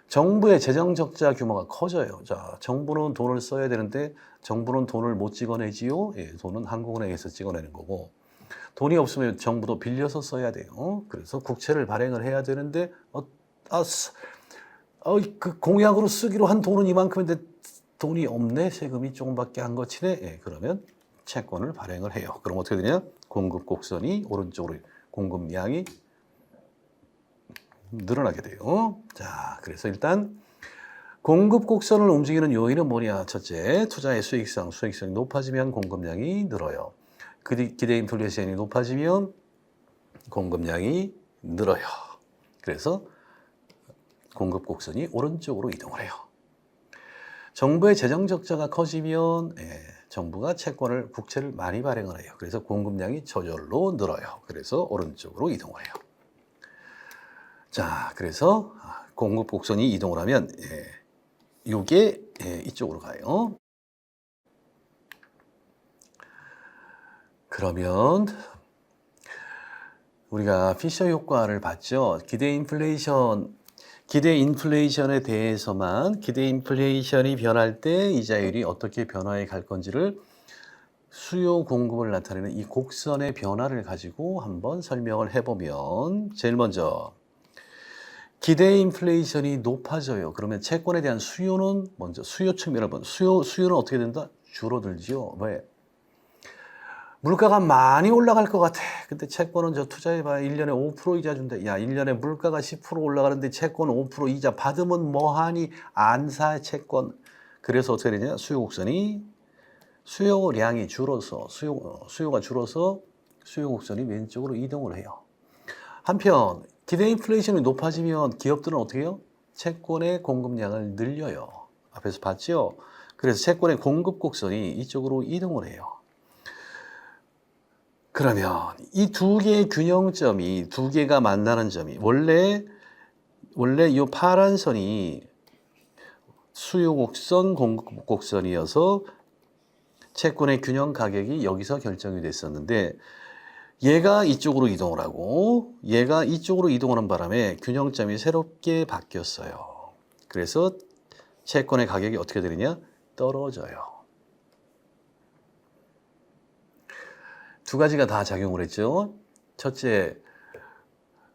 정부의 재정 적자 규모가 커져요. 자, 정부는 돈을 써야 되는데 정부는 돈을 못 찍어내지요. 예, 돈은 한국은행에서 찍어내는 거고, 돈이 없으면 정부도 빌려서 써야 돼요. 그래서 국채를 발행을 해야 되는데 그 공약으로 쓰기로 한 돈은 이만큼인데 돈이 없네. 세금이 조금밖에 안 거치네. 예, 그러면 채권을 발행을 해요. 그럼 어떻게 되냐? 공급 곡선이 오른쪽으로 공급량이 늘어나게 돼요. 자, 그래서 일단 공급 곡선을 움직이는 요인은 뭐냐? 첫째, 투자의 수익성이 높아지면 공급량이 늘어요. 기대 인플레이션이 높아지면 공급량이 늘어요. 그래서 공급 곡선이 오른쪽으로 이동을 해요. 정부의 재정 적자가 커지면 정부가 국채를 많이 발행을 해요. 그래서 공급량이 저절로 늘어요. 그래서 오른쪽으로 이동을 해요. 자, 그래서 공급 곡선이 이동을 하면 이게 이쪽으로 가요. 그러면 우리가 피셔 효과를 봤죠. 기대 인플레이션에 대해서만, 기대 인플레이션이 변할 때 이자율이 어떻게 변화해 갈 건지를 수요 공급을 나타내는 이 곡선의 변화를 가지고 한번 설명을 해보면, 제일 먼저 기대 인플레이션이 높아져요. 그러면 채권에 대한 수요는 먼저 수요 측면을 보면 수요는 어떻게 된다? 줄어들지요. 왜? 물가가 많이 올라갈 것 같아. 근데 채권은 투자해봐. 1년에 5% 이자 준대. 야, 1년에 물가가 10% 올라가는데 채권 5% 이자 받으면 뭐하니? 안 사, 채권. 그래서 어떻게 되냐? 수요량이 줄어서, 수요가 줄어서 수요 곡선이 왼쪽으로 이동을 해요. 한편 기대 인플레이션이 높아지면 기업들은 어떻게 해요? 채권의 공급량을 늘려요. 앞에서 봤죠? 그래서 채권의 공급 곡선이 이쪽으로 이동을 해요. 그러면 이 두 개의 균형점이, 두 개가 만나는 점이, 원래 이 파란 선이 수요 곡선, 공급 곡선이어서 채권의 균형 가격이 여기서 결정이 됐었는데, 얘가 이쪽으로 이동을 하고 얘가 이쪽으로 이동하는 바람에 균형점이 새롭게 바뀌었어요. 그래서 채권의 가격이 어떻게 되느냐? 떨어져요. 두 가지가 다 작용을 했죠. 첫째,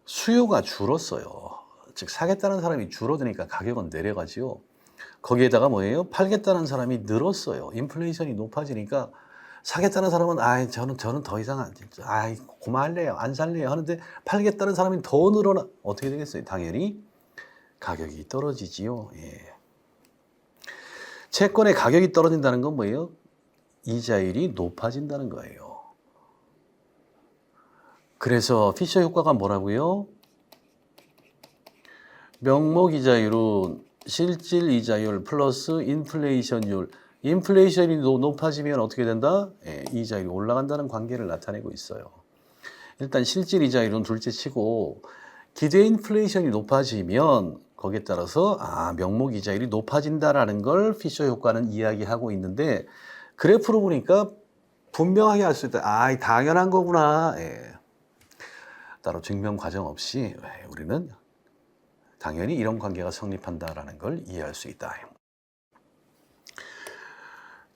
수요가 줄었어요. 즉 사겠다는 사람이 줄어드니까 가격은 내려가지요. 거기에다가 뭐예요? 팔겠다는 사람이 늘었어요. 인플레이션이 높아지니까 사겠다는 사람은 저는 더 이상 고마할래요, 안 살래요 하는데, 팔겠다는 사람이 더 늘어나 어떻게 되겠어요? 당연히 가격이 떨어지지요. 예. 채권의 가격이 떨어진다는 건 뭐예요? 이자율이 높아진다는 거예요. 그래서 피셔 효과가 뭐라고요? 명목 이자율은 실질 이자율 플러스 인플레이션율. 인플레이션이 높아지면 어떻게 된다? 이자율이 올라간다는 관계를 나타내고 있어요. 일단 실질 이자율은 둘째 치고, 기대 인플레이션이 높아지면 거기에 따라서 명목 이자율이 높아진다라는 걸 피셔 효과는 이야기하고 있는데, 그래프로 보니까 분명하게 알 수 있다. 당연한 거구나. 따로 증명 과정 없이 우리는 당연히 이런 관계가 성립한다라는 걸 이해할 수 있다.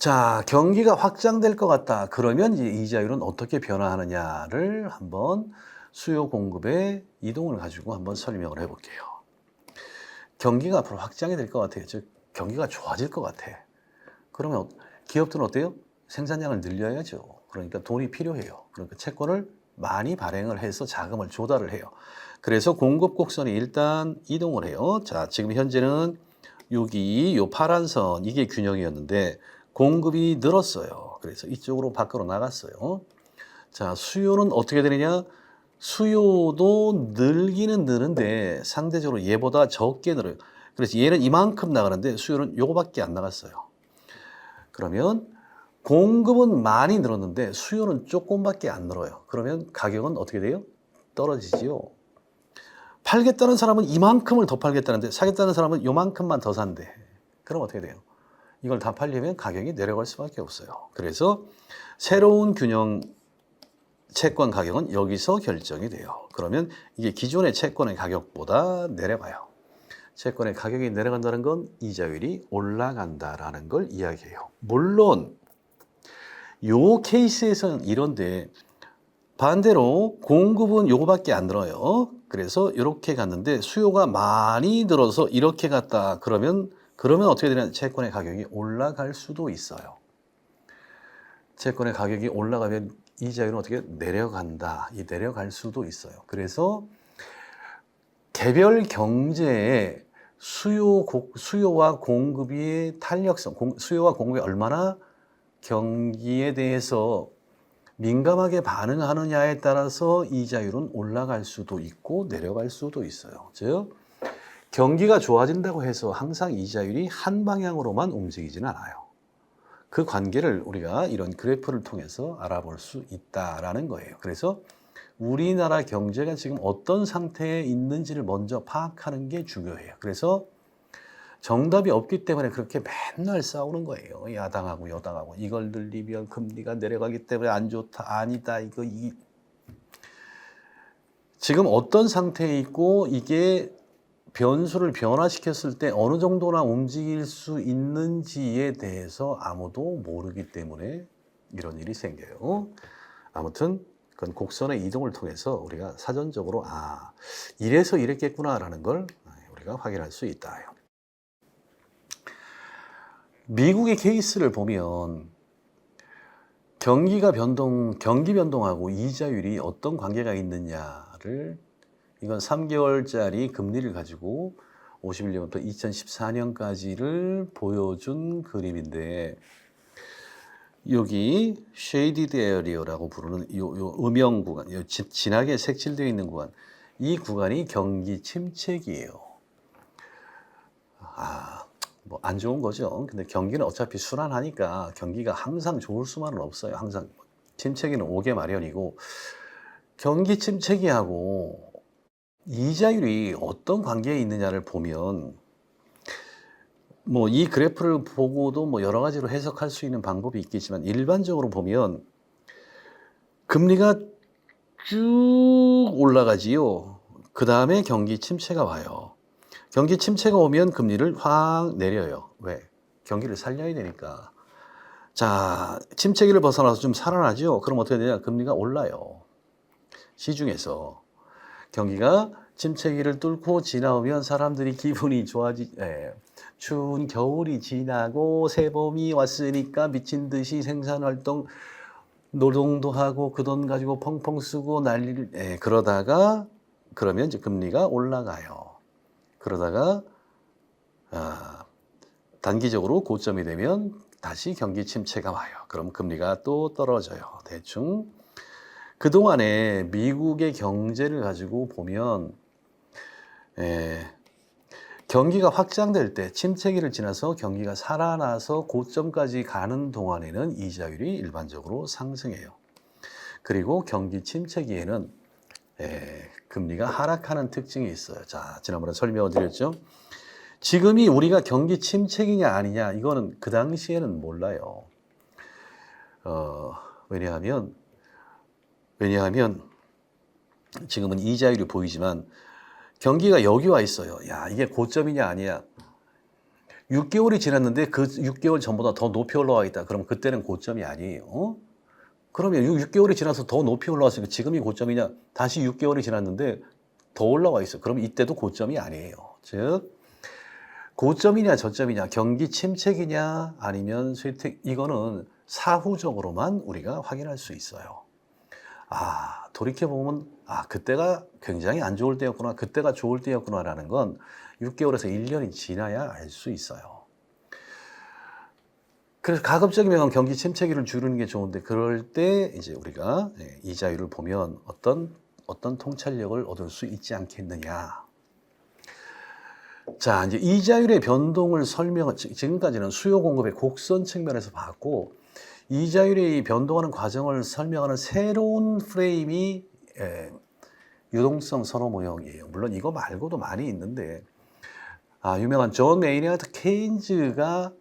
자, 경기가 확장될 것 같다. 그러면 이제 이자율은 어떻게 변화하느냐를 한번 수요 공급의 이동을 가지고 한번 설명을 해볼게요. 경기가 앞으로 확장이 될 것 같아요. 즉, 경기가 좋아질 것 같아. 그러면 기업들은 어때요? 생산량을 늘려야죠. 그러니까 돈이 필요해요. 그러니까 채권을 많이 발행을 해서 자금을 조달을 해요. 그래서 공급 곡선이 일단 이동을 해요. 자, 지금 현재는 여기 요 파란 선 이게 균형이었는데 공급이 늘었어요. 그래서 이쪽으로 밖으로 나갔어요. 자, 수요는 어떻게 되느냐? 수요도 늘기는 느는데 상대적으로 얘보다 적게 늘어요. 그래서 얘는 이만큼 나가는데 수요는 요거밖에 안 나갔어요. 그러면 공급은 많이 늘었는데 수요는 조금밖에 안 늘어요. 그러면 가격은 어떻게 돼요? 떨어지지요. 팔겠다는 사람은 이만큼을 더 팔겠다는데 사겠다는 사람은 요만큼만 더 산대. 그럼 어떻게 돼요? 이걸 다 팔려면 가격이 내려갈 수밖에 없어요. 그래서 새로운 균형 채권 가격은 여기서 결정이 돼요. 그러면 이게 기존의 채권의 가격보다 내려가요. 채권의 가격이 내려간다는 건 이자율이 올라간다라는 걸 이야기해요. 물론 요 케이스에서는 이런데 반대로 공급은 요거밖에 안 늘어요. 그래서 이렇게 갔는데 수요가 많이 늘어서 이렇게 갔다. 그러면 어떻게 되냐? 채권의 가격이 올라갈 수도 있어요. 채권의 가격이 올라가면 이자율은 어떻게 내려간다. 이 내려갈 수도 있어요. 그래서 개별 경제의 수요와 공급의 탄력성, 수요와 공급이 얼마나 경기에 대해서 민감하게 반응하느냐에 따라서 이자율은 올라갈 수도 있고 내려갈 수도 있어요. 즉 경기가 좋아진다고 해서 항상 이자율이 한 방향으로만 움직이지는 않아요. 그 관계를 우리가 이런 그래프를 통해서 알아볼 수 있다라는 거예요. 그래서 우리나라 경제가 지금 어떤 상태에 있는지를 먼저 파악하는 게 중요해요. 그래서 정답이 없기 때문에 그렇게 맨날 싸우는 거예요. 야당하고 여당하고 이걸 늘리면 금리가 내려가기 때문에 안 좋다. 아니다. 지금 어떤 상태에 있고 이게 변수를 변화시켰을 때 어느 정도나 움직일 수 있는지에 대해서 아무도 모르기 때문에 이런 일이 생겨요. 아무튼 그건 곡선의 이동을 통해서 우리가 사전적으로 이래서 이랬겠구나라는 걸 우리가 확인할 수 있다. 미국의 케이스를 보면 경기 변동하고 이자율이 어떤 관계가 있느냐를 이건 3개월짜리 금리를 가지고 51년부터 2014년까지를 보여준 그림인데 여기 shaded area라고 부르는 요 음영 구간, 요 진하게 색칠되어 있는 구간, 이 구간이 경기 침체기예요. 뭐 안 좋은 거죠. 근데 경기는 어차피 순환하니까 경기가 항상 좋을 수만은 없어요. 항상 침체기는 오게 마련이고 경기 침체기하고 이자율이 어떤 관계에 있느냐를 보면 뭐 이 그래프를 보고도 뭐 여러 가지로 해석할 수 있는 방법이 있겠지만 일반적으로 보면 금리가 쭉 올라가지요. 그 다음에 경기 침체가 와요. 경기 침체가 오면 금리를 확 내려요. 왜? 경기를 살려야 되니까. 자, 침체기를 벗어나서 좀 살아나죠. 그럼 어떻게 되냐? 금리가 올라요. 시중에서. 경기가 침체기를 뚫고 지나오면 사람들이 기분이 추운 겨울이 지나고 새봄이 왔으니까 미친 듯이 생산활동 노동도 하고 그 돈 가지고 펑펑 쓰고 난리를 그러면 이제 금리가 올라가요. 그러다가 단기적으로 고점이 되면 다시 경기 침체가 와요. 그럼 금리가 또 떨어져요. 대충 그동안에 미국의 경제를 가지고 보면 경기가 확장될 때 침체기를 지나서 경기가 살아나서 고점까지 가는 동안에는 이자율이 일반적으로 상승해요. 그리고 경기 침체기에는 금리가 하락하는 특징이 있어요. 자, 지난번에 설명을 드렸죠. 지금이 우리가 경기 침체기냐 아니냐 이거는 그 당시에는 몰라요. 왜냐하면 지금은 이자율이 보이지만 경기가 여기 와 있어요. 야, 이게 고점이냐 아니냐. 6개월이 지났는데 그 6개월 전보다 더 높이 올라와 있다. 그럼 그때는 고점이 아니에요. 그러면 6개월이 지나서 더 높이 올라왔으니까 지금이 고점이냐? 다시 6개월이 지났는데 더 올라와 있어. 그럼 이때도 고점이 아니에요. 즉 고점이냐 저점이냐, 경기 침체기냐 아니면 쇠퇴, 이거는 사후적으로만 우리가 확인할 수 있어요. 아, 돌이켜보면 그때가 굉장히 안 좋을 때였구나, 그때가 좋을 때였구나라는 건 6개월에서 1년이 지나야 알 수 있어요. 그래서 가급적이면 경기 침체기를 줄이는 게 좋은데, 그럴 때 이제 우리가 이자율을 보면 어떤 통찰력을 얻을 수 있지 않겠느냐. 자, 이제 이자율의 변동을 지금까지는 수요 공급의 곡선 측면에서 봤고, 이자율이 변동하는 과정을 설명하는 새로운 프레임이 유동성 선호 모형이에요. 물론 이거 말고도 많이 있는데, 유명한 존 메이니어드 케인즈가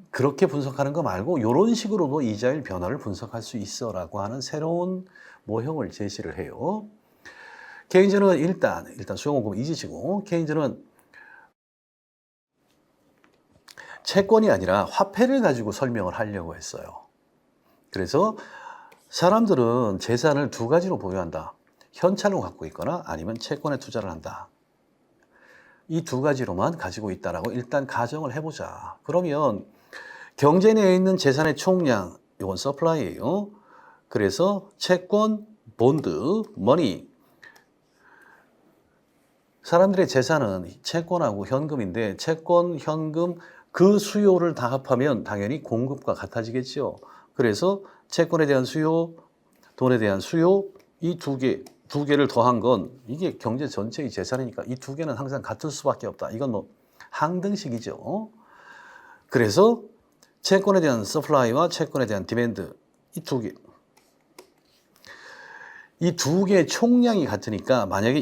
그렇게 분석하는 거 말고 이런 식으로도 이자율 변화를 분석할 수 있어라고 하는 새로운 모형을 제시를 해요. 케인즈는 일단 수요 공급을 잊으시고, 케인즈는 채권이 아니라 화폐를 가지고 설명을 하려고 했어요. 그래서 사람들은 재산을 두 가지로 보유한다. 현찰로 갖고 있거나 아니면 채권에 투자를 한다. 이 두 가지로만 가지고 있다라고 일단 가정을 해보자. 그러면 경제 내에 있는 재산의 총량, 이건 서플라이예요. 그래서 채권, 본드, 머니. 사람들의 재산은 채권하고 현금인데, 채권, 현금, 그 수요를 다 합하면 당연히 공급과 같아지겠죠. 그래서 채권에 대한 수요, 돈에 대한 수요, 이 두 개를 더한 건 이게 경제 전체의 재산이니까 이 두 개는 항상 같을 수밖에 없다. 이건 뭐 항등식이죠. 그래서 채권에 대한 서플라이와 채권에 대한 디맨드, 이 두 개의 총량이 같으니까, 만약에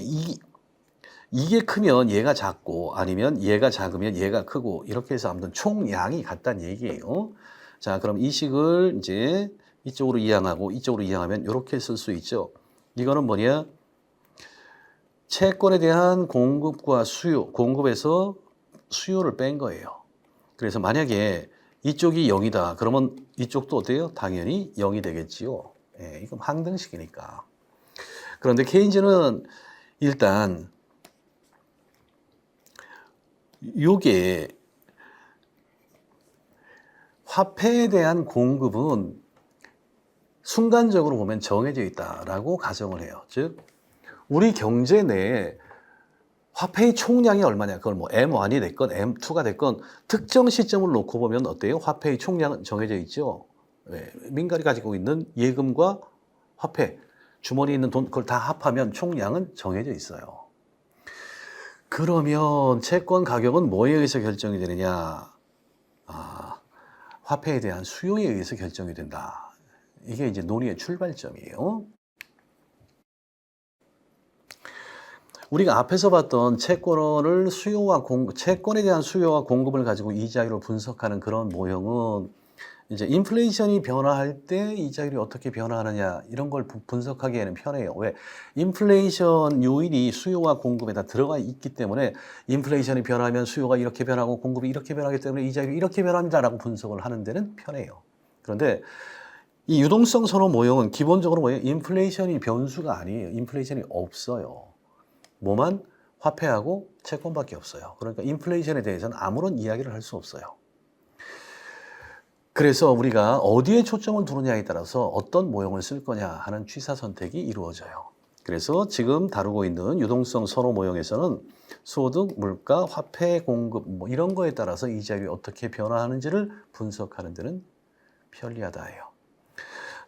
이게 크면 얘가 작고 아니면 얘가 작으면 얘가 크고, 이렇게 해서 아무튼 총량이 같다는 얘기예요. 자, 그럼 이 식을 이제 이쪽으로 이항하고 이쪽으로 이항하면 이렇게 쓸 수 있죠. 이거는 뭐냐? 채권에 대한 공급과 수요, 공급에서 수요를 뺀 거예요. 그래서 만약에 이쪽이 0이다. 그러면 이쪽도 어때요? 당연히 0이 되겠지요. 이건 항등식이니까. 그런데 케인즈는 일단 요게 화폐에 대한 공급은 순간적으로 보면 정해져 있다라고 가정을 해요. 즉 우리 경제 내에 화폐의 총량이 얼마냐, 그걸 뭐 M1이 됐건 M2가 됐건 특정 시점을 놓고 보면 어때요? 화폐의 총량은 정해져 있죠. 민간이 가지고 있는 예금과 화폐, 주머니에 있는 돈, 그걸 다 합하면 총량은 정해져 있어요. 그러면 채권 가격은 뭐에 의해서 결정이 되느냐? 화폐에 대한 수요에 의해서 결정이 된다. 이게 이제 논의의 출발점이에요. 우리가 앞에서 봤던 채권을 채권에 대한 수요와 공급을 가지고 이자율을 분석하는 그런 모형은 이제 인플레이션이 변화할 때 이자율이 어떻게 변화하느냐, 이런 걸 분석하기에는 편해요. 왜? 인플레이션 요인이 수요와 공급에 다 들어가 있기 때문에 인플레이션이 변하면 수요가 이렇게 변하고 공급이 이렇게 변하기 때문에 이자율이 이렇게 변합니다라고 분석을 하는 데는 편해요. 그런데 이 유동성 선호 모형은 기본적으로 뭐예요? 인플레이션이 변수가 아니에요. 인플레이션이 없어요. 뭐만? 화폐하고 채권밖에 없어요. 그러니까 인플레이션에 대해서는 아무런 이야기를 할 수 없어요. 그래서 우리가 어디에 초점을 두느냐에 따라서 어떤 모형을 쓸 거냐 하는 취사 선택이 이루어져요. 그래서 지금 다루고 있는 유동성 선호 모형에서는 소득, 물가, 화폐 공급 뭐 이런 거에 따라서 이자율이 어떻게 변화하는지를 분석하는 데는 편리하다예요.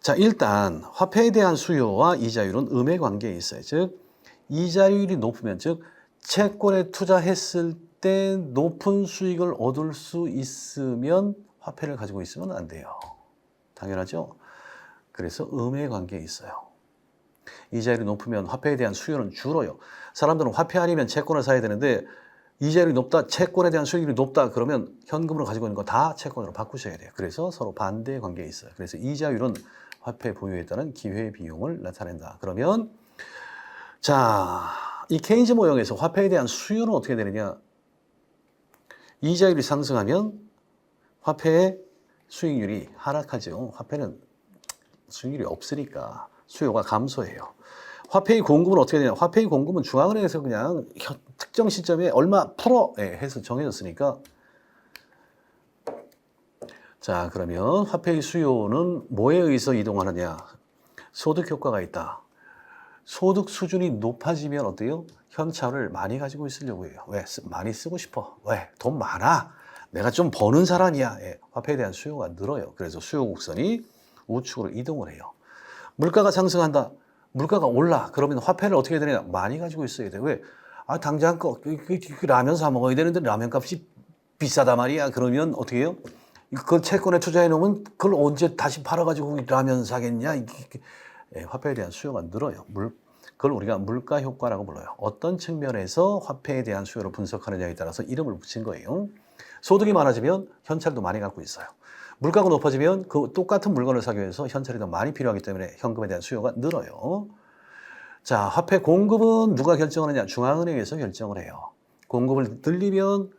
자, 일단 화폐에 대한 수요와 이자율은 음의 관계에 있어요. 즉 이자율이 높으면, 즉 채권에 투자했을 때 높은 수익을 얻을 수 있으면 화폐를 가지고 있으면 안 돼요. 당연하죠? 그래서 음의 관계에 있어요. 이자율이 높으면 화폐에 대한 수요는 줄어요. 사람들은 화폐 아니면 채권을 사야 되는데 이자율이 높다, 채권에 대한 수익률이 높다 그러면 현금으로 가지고 있는 거 다 채권으로 바꾸셔야 돼요. 그래서 서로 반대의 관계에 있어요. 그래서 이자율은 화폐 보유에 따른 기회 비용을 나타낸다. 그러면 자, 이 케인즈 모형에서 화폐에 대한 수요는 어떻게 되느냐? 이자율이 상승하면 화폐의 수익률이 하락하죠. 화폐는 수익률이 없으니까 수요가 감소해요. 화폐의 공급은 어떻게 되냐? 화폐의 공급은 중앙은행에서 그냥 특정 시점에 얼마 풀어 해서 정해졌으니까. 자, 그러면 화폐의 수요는 뭐에 의해서 이동하느냐? 소득 효과가 있다. 소득 수준이 높아지면 어때요? 현찰을 많이 가지고 있으려고 해요. 왜? 많이 쓰고 싶어. 왜? 돈 많아. 내가 좀 버는 사람이야. 화폐에 대한 수요가 늘어요. 그래서 수요 곡선이 우측으로 이동을 해요. 물가가 상승한다. 물가가 올라. 그러면 화폐를 어떻게 해야 되냐? 많이 가지고 있어야 돼. 왜? 당장 라면 사 먹어야 되는데 라면 값이 비싸단 말이야. 그러면 어떻게 해요? 그걸 채권에 투자해 놓으면 그걸 언제 다시 팔아가지고 라면 사겠냐? 화폐에 대한 수요가 늘어요. 그걸 우리가 물가 효과라고 불러요. 어떤 측면에서 화폐에 대한 수요를 분석하느냐에 따라서 이름을 붙인 거예요. 소득이 많아지면 현찰도 많이 갖고 있어요. 물가가 높아지면 그 똑같은 물건을 사기 위해서 현찰이 더 많이 필요하기 때문에 현금에 대한 수요가 늘어요. 자, 화폐 공급은 누가 결정하느냐? 중앙은행에서 결정을 해요. 공급을 늘리면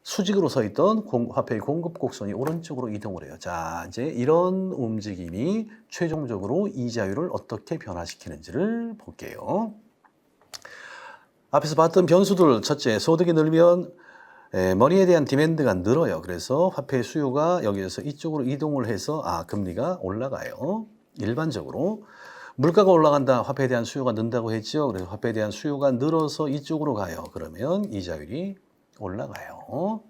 수직으로 서 있던 화폐의 공급 곡선이 오른쪽으로 이동을 해요. 자, 이제 이런 움직임이 최종적으로 이자율을 어떻게 변화시키는지를 볼게요. 앞에서 봤던 변수들, 첫째, 소득이 늘면 머니에 대한 디맨드가 늘어요. 그래서 화폐의 수요가 여기에서 이쪽으로 이동을 해서 금리가 올라가요. 일반적으로. 물가가 올라간다. 화폐에 대한 수요가 는다고 했죠. 그래서 화폐에 대한 수요가 늘어서 이쪽으로 가요. 그러면 이자율이 올라가요.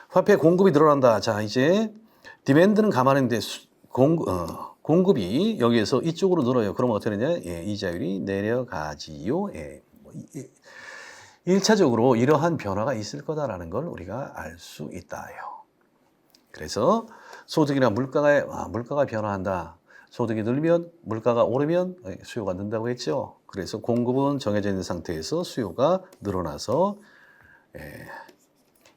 화폐 공급이 늘어난다. 자, 이제 디맨드는 가만한데 공급이 여기에서 이쪽으로 늘어요. 그러면 어떻게 되냐? 이자율이 내려가지요. 1차적으로 이러한 변화가 있을 거다라는 걸 우리가 알 수 있다요. 그래서 소득이나 물가가 변화한다. 소득이 늘면 물가가 오르면 수요가 는다고 했죠. 그래서 공급은 정해져 있는 상태에서 수요가 늘어나서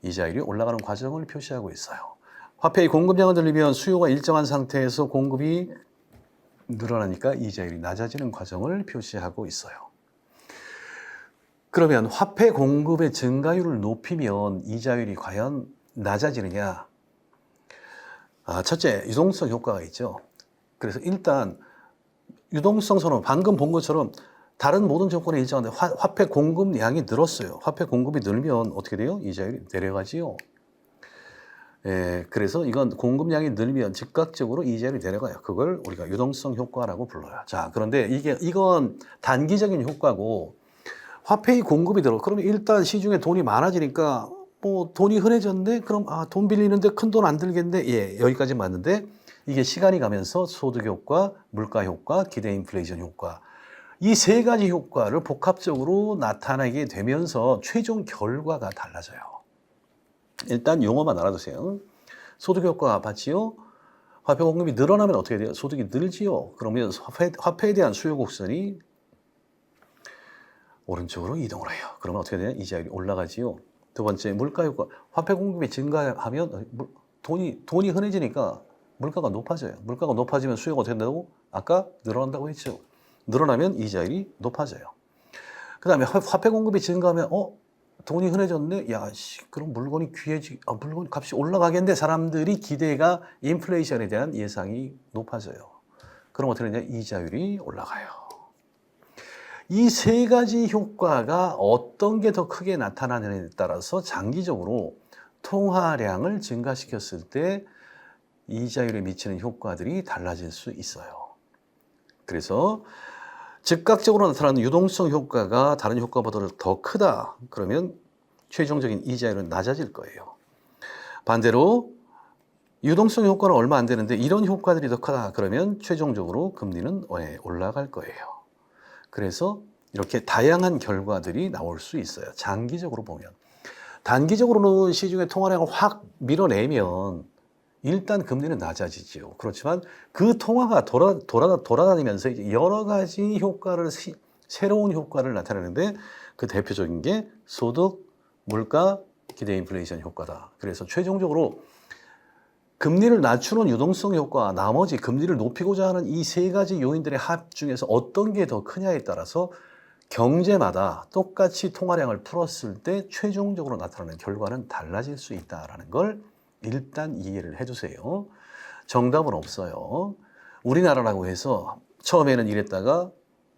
이자율이 올라가는 과정을 표시하고 있어요. 화폐의 공급량을 늘리면 수요가 일정한 상태에서 공급이 늘어나니까 이자율이 낮아지는 과정을 표시하고 있어요. 그러면 화폐 공급의 증가율을 높이면 이자율이 과연 낮아지느냐? 첫째, 유동성 효과가 있죠. 그래서 일단 유동성 선언, 방금 본 것처럼 다른 모든 조건에 일정한데 화폐 공급량이 늘었어요. 화폐 공급이 늘면 어떻게 돼요? 이자율이 내려가지요. 그래서 이건 공급량이 늘면 즉각적으로 이자율이 내려가요. 그걸 우리가 유동성 효과라고 불러요. 자, 그런데 이건 단기적인 효과고 화폐의 공급이 늘어. 그러면 일단 시중에 돈이 많아지니까 뭐 돈이 흔해졌네? 그럼 돈 빌리는데 큰 돈 안 들겠네? 여기까지 맞는데 이게 시간이 가면서 소득 효과, 물가 효과, 기대 인플레이션 효과 이 세 가지 효과를 복합적으로 나타나게 되면서 최종 결과가 달라져요. 일단 용어만 알아두세요. 소득 효과가 봤지요? 화폐 공급이 늘어나면 어떻게 돼요? 소득이 늘지요. 그러면 화폐에 대한 수요 곡선이 오른쪽으로 이동을 해요. 그러면 어떻게 돼요? 이자율이 올라가지요. 두 번째, 물가 효과. 화폐 공급이 증가하면 돈이 흔해지니까 물가가 높아져요. 물가가 높아지면 수요가 어떻게 된다고? 아까 늘어난다고 했죠. 늘어나면 이자율이 높아져요. 그 다음에 화폐 공급이 증가하면 돈이 흔해졌네? 그럼 물건 값이 올라가겠는데 사람들이 기대가 인플레이션에 대한 예상이 높아져요. 그럼 어떻게 되냐? 이자율이 올라가요. 이 세 가지 효과가 어떤 게 더 크게 나타나느냐에 따라서 장기적으로 통화량을 증가시켰을 때 이자율에 미치는 효과들이 달라질 수 있어요. 그래서 즉각적으로 나타나는 유동성 효과가 다른 효과보다 더 크다. 그러면 최종적인 이자율은 낮아질 거예요. 반대로 유동성 효과는 얼마 안 되는데 이런 효과들이 더 크다. 그러면 최종적으로 금리는 올라갈 거예요. 그래서 이렇게 다양한 결과들이 나올 수 있어요. 장기적으로 보면. 단기적으로는 시중의 통화량을 확 밀어내면 일단 금리는 낮아지죠. 그렇지만 그 통화가 돌아다니면서 이제 여러 가지 새로운 효과를 나타내는데 그 대표적인 게 소득, 물가, 기대 인플레이션 효과다. 그래서 최종적으로 금리를 낮추는 유동성 효과, 나머지 금리를 높이고자 하는 이 세 가지 요인들의 합 중에서 어떤 게 더 크냐에 따라서 경제마다 똑같이 통화량을 풀었을 때 최종적으로 나타나는 결과는 달라질 수 있다라는 걸 일단 이해를 해두세요. 정답은 없어요. 우리나라라고 해서 처음에는 이랬다가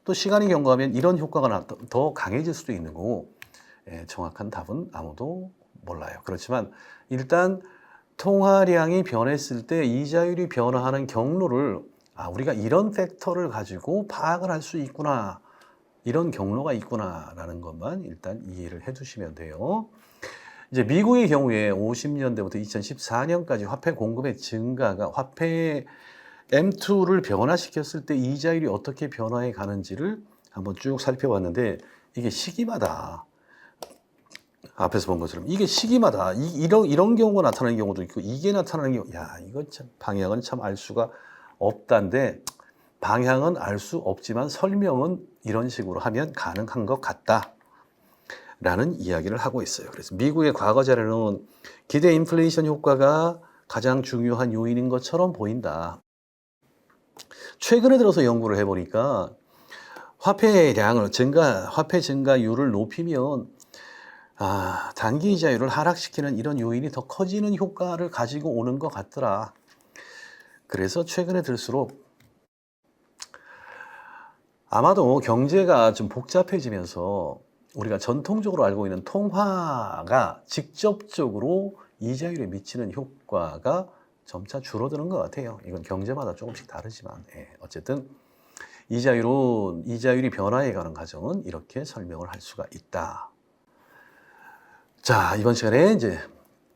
또 시간이 경과하면 이런 효과가 더 강해질 수도 있는 거고, 정확한 답은 아무도 몰라요. 그렇지만 일단 통화량이 변했을 때 이자율이 변화하는 경로를 우리가 이런 팩터를 가지고 파악을 할 수 있구나, 이런 경로가 있구나라는 것만 일단 이해를 해두시면 돼요. 이제 미국의 경우에 50년대부터 2014년까지 화폐 공급의 증가가 화폐 M2를 변화시켰을 때 이자율이 어떻게 변화해 가는지를 한번 쭉 살펴봤는데, 이게 시기마다 앞에서 본 것처럼 이게 시기마다 이런 경우가 나타나는 경우도 있고 이게 나타나는 경우, 이거 참 방향은 참 알 수가 없다인데, 방향은 알 수 없지만 설명은 이런 식으로 하면 가능한 것 같다 라는 이야기를 하고 있어요. 그래서 미국의 과거 자료는 기대 인플레이션 효과가 가장 중요한 요인인 것처럼 보인다. 최근에 들어서 연구를 해보니까 화폐 증가율을 높이면 단기 이자율을 하락시키는 이런 요인이 더 커지는 효과를 가지고 오는 것 같더라. 그래서 최근에 들수록 아마도 경제가 좀 복잡해지면서 우리가 전통적으로 알고 있는 통화가 직접적으로 이자율에 미치는 효과가 점차 줄어드는 것 같아요. 이건 경제마다 조금씩 다르지만, 어쨌든 이자율이 변화해가는 과정은 이렇게 설명을 할 수가 있다. 자, 이번 시간에 이제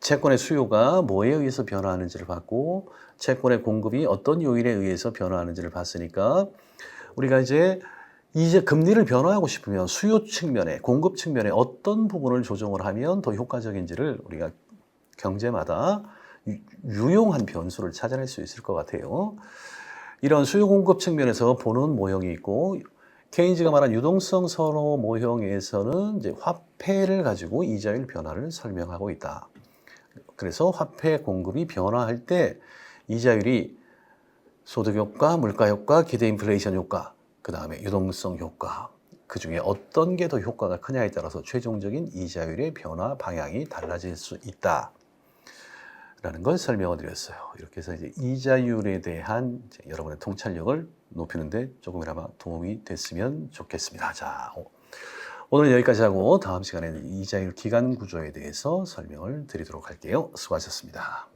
채권의 수요가 뭐에 의해서 변화하는지를 봤고, 채권의 공급이 어떤 요인에 의해서 변화하는지를 봤으니까, 우리가 이제 금리를 변화하고 싶으면 수요 측면에, 공급 측면에 어떤 부분을 조정을 하면 더 효과적인지를 우리가 경제마다 유용한 변수를 찾아낼 수 있을 것 같아요. 이런 수요 공급 측면에서 보는 모형이 있고, 케인즈가 말한 유동성 선호 모형에서는 이제 화폐를 가지고 이자율 변화를 설명하고 있다. 그래서 화폐 공급이 변화할 때 이자율이 소득 효과, 물가 효과, 기대 인플레이션 효과, 그 다음에 유동성 효과, 그 중에 어떤 게 더 효과가 크냐에 따라서 최종적인 이자율의 변화 방향이 달라질 수 있다 라는 걸 설명을 드렸어요. 이렇게 해서 이제 이자율에 대한 여러분의 통찰력을 높이는데 조금이나마 도움이 됐으면 좋겠습니다. 자, 오늘 여기까지 하고 다음 시간에는 이자율 기간 구조에 대해서 설명을 드리도록 할게요. 수고하셨습니다.